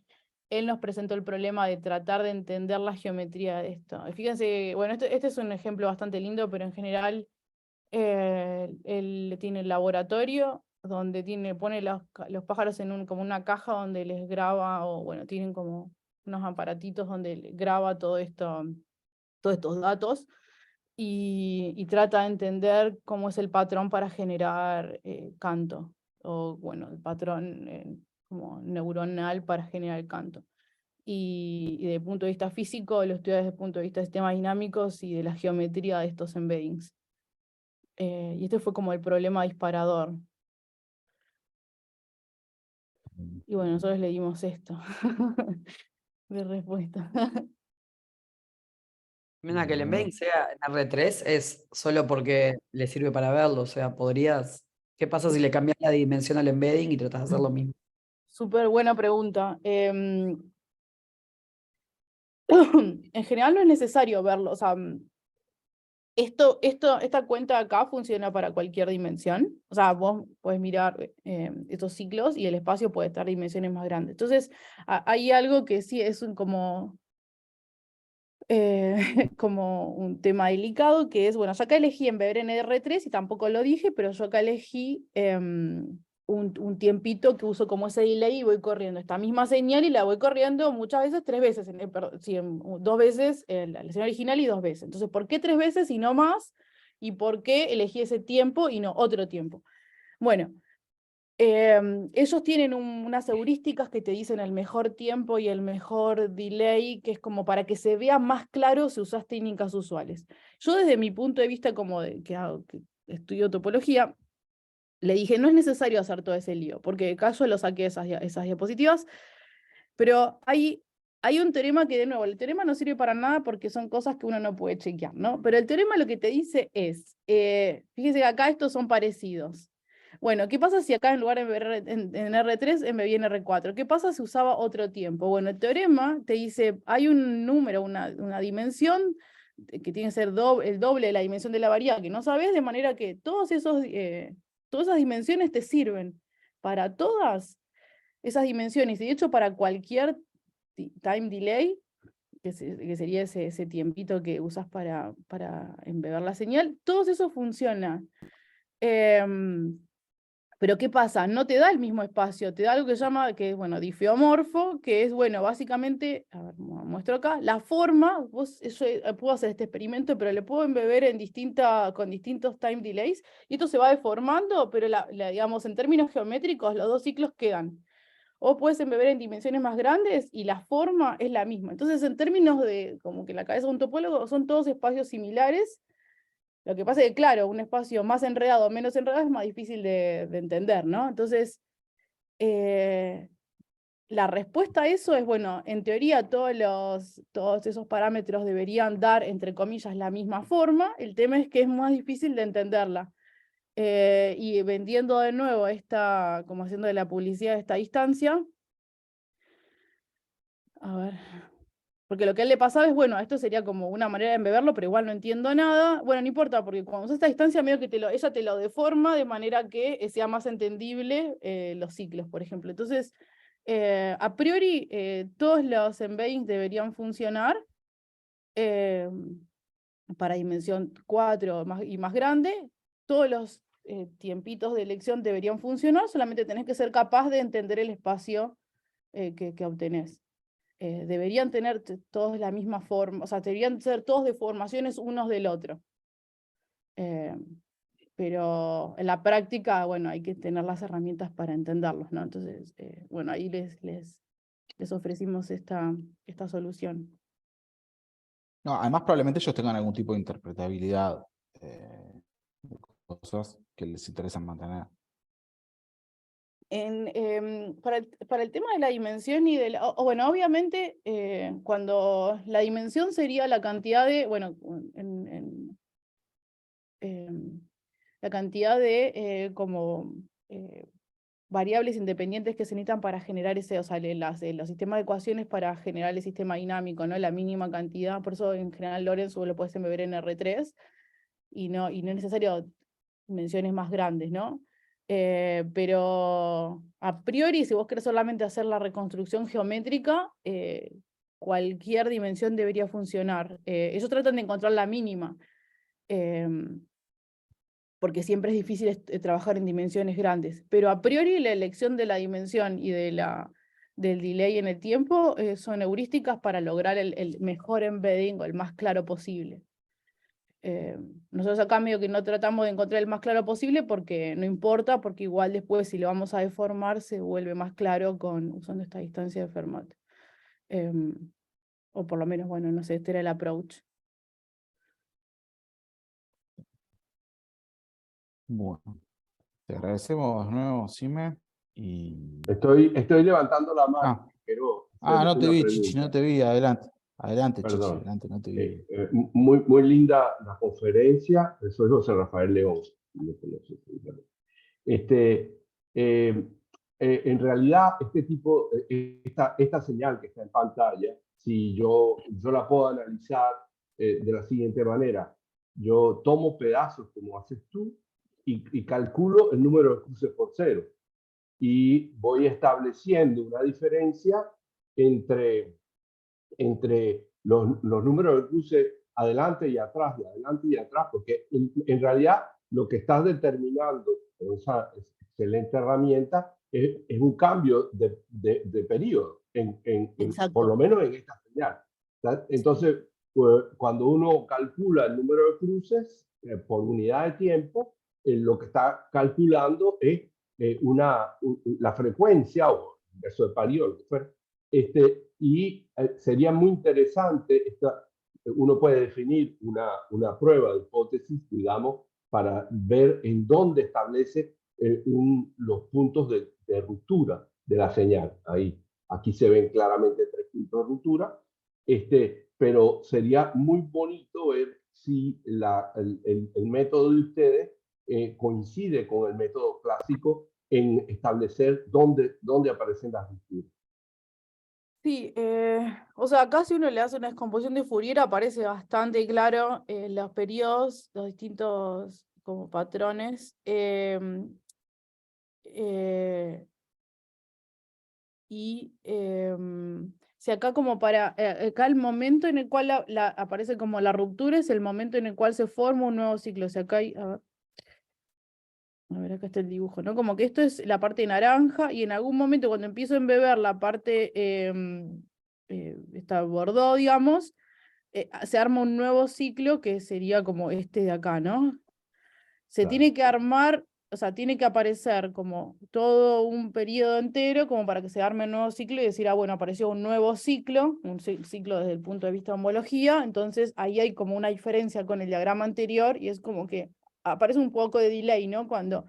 él nos presentó el problema de tratar de entender la geometría de esto. Fíjense, bueno, este es un ejemplo bastante lindo, pero en general él tiene el laboratorio donde pone los pájaros en como una caja donde les graba, o bueno, tienen como unos aparatitos donde graba todos estos datos. Y trata de entender cómo es el patrón para generar canto, o bueno, el patrón como neuronal para generar el canto. Y desde el punto de vista físico, lo estudia desde el punto de vista de sistemas dinámicos y de la geometría de estos embeddings. Y este fue como el problema disparador. Y bueno, nosotros le dimos esto de respuesta. Mira, que el embedding sea en R3 es solo porque le sirve para verlo, o sea, ¿qué pasa si le cambias la dimensión al embedding y tratas de hacer lo mismo? Súper buena pregunta. En general no es necesario verlo, o sea, esta cuenta acá funciona para cualquier dimensión, o sea, vos podés mirar estos ciclos y el espacio puede estar en dimensiones más grandes. Entonces, hay algo que sí es como un tema delicado, que es, bueno, yo acá elegí embeber en R3 y tampoco lo dije, pero yo acá elegí un tiempito que uso como ese delay y voy corriendo esta misma señal y la voy corriendo muchas veces, 3 veces, perdón, 2 veces la señal original y 2 veces. Entonces, ¿por qué 3 veces y no más? ¿Y por qué elegí ese tiempo y no otro tiempo? Bueno, Ellos tienen unas heurísticas que te dicen el mejor tiempo y el mejor delay, que es como para que se vea más claro si usas técnicas usuales. Yo desde mi punto de vista como que estudio topología, le dije, no es necesario hacer todo ese lío, porque acá yo lo saqué esas diapositivas, pero hay un teorema que, de nuevo, el teorema no sirve para nada porque son cosas que uno no puede chequear, ¿no? Pero el teorema lo que te dice es, fíjese que acá estos son parecidos. Bueno, ¿qué pasa si acá en lugar de en R3 me viene R4? ¿Qué pasa si usaba otro tiempo? Bueno, el teorema te dice, hay un número, una dimensión que tiene que ser el doble de la dimensión de la variable que no sabes, de manera que todas esas dimensiones te sirven para todas esas dimensiones, y de hecho para cualquier time delay, que sería ese tiempito que usas para embeber la señal, todo eso funciona. Pero ¿qué pasa? No te da el mismo espacio, te da algo que se llama, que es, bueno, difeomorfo, que es, bueno, básicamente, a ver, muestro acá, la forma, puedo hacer este experimento, pero le puedo embeber con distintos time delays, y esto se va deformando, pero digamos, en términos geométricos, los dos ciclos quedan. O puedes embeber en dimensiones más grandes y la forma es la misma. Entonces, en términos de, como que la cabeza de un topólogo, son todos espacios similares. Lo que pasa es que, claro, un espacio más enredado o menos enredado es más difícil de entender, ¿no? Entonces, la respuesta a eso es, bueno, en teoría todos esos parámetros deberían dar, entre comillas, la misma forma. El tema es que es más difícil de entenderla. Y vendiendo de nuevo como haciendo de la publicidad de esta distancia, a ver, porque lo que a él le pasaba es, bueno, esto sería como una manera de embeberlo, pero igual no entiendo nada. Bueno, no importa, porque cuando usas esta distancia, medio que ella te lo deforma de manera que sea más entendible los ciclos, por ejemplo. Entonces, a priori, todos los embeddings deberían funcionar para dimensión 4 y más grande. Todos los tiempitos de elección deberían funcionar, solamente tenés que ser capaz de entender el espacio que obtenés. Deberían tener todos la misma forma, o sea, deberían ser todos deformaciones unos del otro. Pero en la práctica, bueno, hay que tener las herramientas para entenderlos, ¿no? Entonces, bueno, ahí les ofrecimos esta solución. No, además probablemente ellos tengan algún tipo de interpretabilidad de cosas que les interesan mantener. Para el tema de la dimensión y bueno, obviamente, cuando la dimensión sería la cantidad de, bueno, la cantidad de como variables independientes que se necesitan para generar ese, o sea, los sistemas de ecuaciones para generar el sistema dinámico, ¿no? La mínima cantidad, por eso en general Lorentz lo puedes embeber en R3, y no es necesario dimensiones más grandes, ¿no? Pero a priori, si vos querés solamente hacer la reconstrucción geométrica, cualquier dimensión debería funcionar. Ellos tratan de encontrar la mínima, porque siempre es difícil trabajar en dimensiones grandes. Pero a priori la elección de la dimensión y del delay en el tiempo son heurísticas para lograr el mejor embedding o el más claro posible. Nosotros acá medio que no tratamos de encontrar el más claro posible porque no importa, porque igual después si lo vamos a deformar se vuelve más claro usando esta distancia de Fermat. O por lo menos, bueno, no sé, este era el approach. Bueno, te agradecemos de nuevo, Sime. Estoy levantando la mano, pero no te una vi, Chichi, no pregunta. te vi. Adelante, adelante, Chichi, Perdón. adelante, no te vi. Muy linda la conferencia. Soy José Rafael León. No conoces, en realidad, esta señal que está en pantalla, si yo la puedo analizar de la siguiente manera. Yo tomo pedazos como haces tú y calculo el número de cruces por cero. Y voy estableciendo una diferencia entre los números de cruces adelante y atrás, porque en realidad lo que estás determinando con esa excelente herramienta es un cambio de periodo, por lo menos en esta señal. Entonces, pues, cuando uno calcula el número de cruces por unidad de tiempo, lo que está calculando es la frecuencia, o en caso de París, lo que fuera, y sería muy interesante, uno puede definir una prueba de hipótesis, digamos, para ver en dónde establece los puntos de ruptura de la señal. Aquí se ven claramente 3 puntos de ruptura, pero sería muy bonito ver si el método de ustedes coincide con el método clásico en establecer dónde aparecen las rupturas. Sí, o sea, acá si uno le hace una descomposición de Fourier aparece bastante claro los periodos, los distintos como patrones. Si acá como acá el momento en el cual aparece como la ruptura es el momento en el cual se forma un nuevo ciclo. O sea, acá hay, a ver, acá está el dibujo, ¿no? Como que esto es la parte naranja y en algún momento cuando empiezo a embeber la parte, esta bordó, digamos, se arma un nuevo ciclo que sería como este de acá, ¿no? Se Claro. tiene que armar, o sea, tiene que aparecer como todo un periodo entero como para que se arme un nuevo ciclo y decir, bueno, apareció un nuevo ciclo, un ciclo desde el punto de vista de homología, entonces ahí hay como una diferencia con el diagrama anterior y es como que aparece un poco de delay, ¿no? Cuando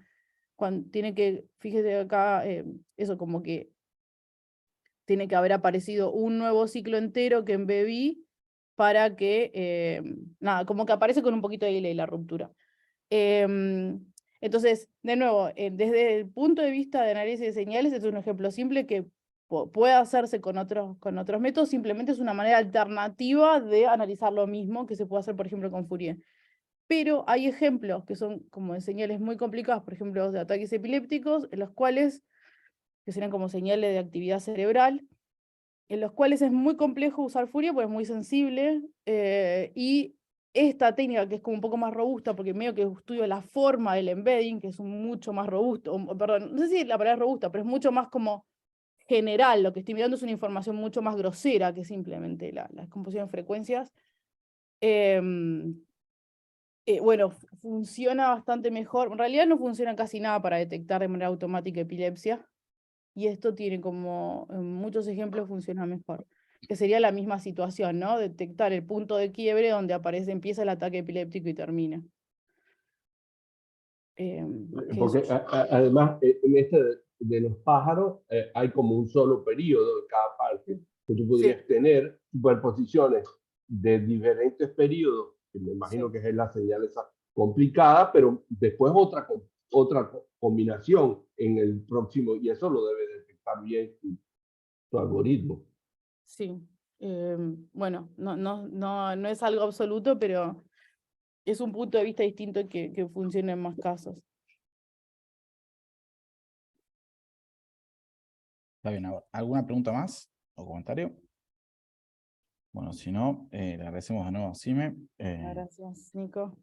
tiene que, fíjese acá, eso como que tiene que haber aparecido un nuevo ciclo entero que embebí para que, nada, como que aparece con un poquito de delay la ruptura. Entonces, de nuevo, desde el punto de vista de análisis de señales, este es un ejemplo simple que puede hacerse con otros métodos, simplemente es una manera alternativa de analizar lo mismo que se puede hacer, por ejemplo, con Fourier. Pero hay ejemplos que son como de señales muy complicadas, por ejemplo, los de ataques epilépticos, en los cuales, que serían como señales de actividad cerebral, en los cuales es muy complejo usar Fourier porque es muy sensible, y esta técnica que es como un poco más robusta, porque medio que estudio la forma del embedding, que es mucho más robusto, perdón, no sé si la palabra es robusta, pero es mucho más como general, lo que estoy mirando es una información mucho más grosera que simplemente la descomposición de frecuencias. Bueno, funciona bastante mejor, en realidad no funciona casi nada para detectar de manera automática epilepsia, y esto tiene como, en muchos ejemplos funciona mejor, que sería la misma situación, ¿no? Detectar el punto de quiebre donde empieza el ataque epiléptico y termina. Porque además, en de los pájaros, hay como un solo periodo de cada parte, que tú podrías tener superposiciones de diferentes periodos, que me imagino que es la señal esa complicada, pero después otra combinación en el próximo, y eso lo debe detectar bien tu algoritmo. Sí, bueno, no es algo absoluto, pero es un punto de vista distinto que funciona en más casos. Está bien, ¿alguna pregunta más o comentario? Bueno, si no, le agradecemos de nuevo a Sime. Gracias, Nico.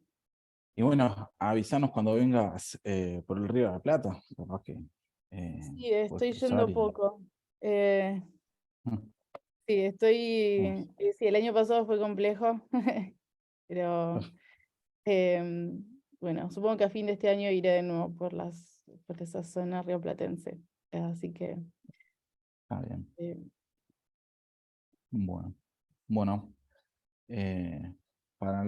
Y bueno, avísanos cuando vengas por el Río de la Plata. Capaz que, Sí, podés estoy cruzar yendo y- poco. Mm, Sí, bueno, sí, el año pasado fue complejo, pero bueno, supongo que a fin de este año iré de nuevo por esa zona rioplatense. Así que está bien. eh, Bueno, bueno. Para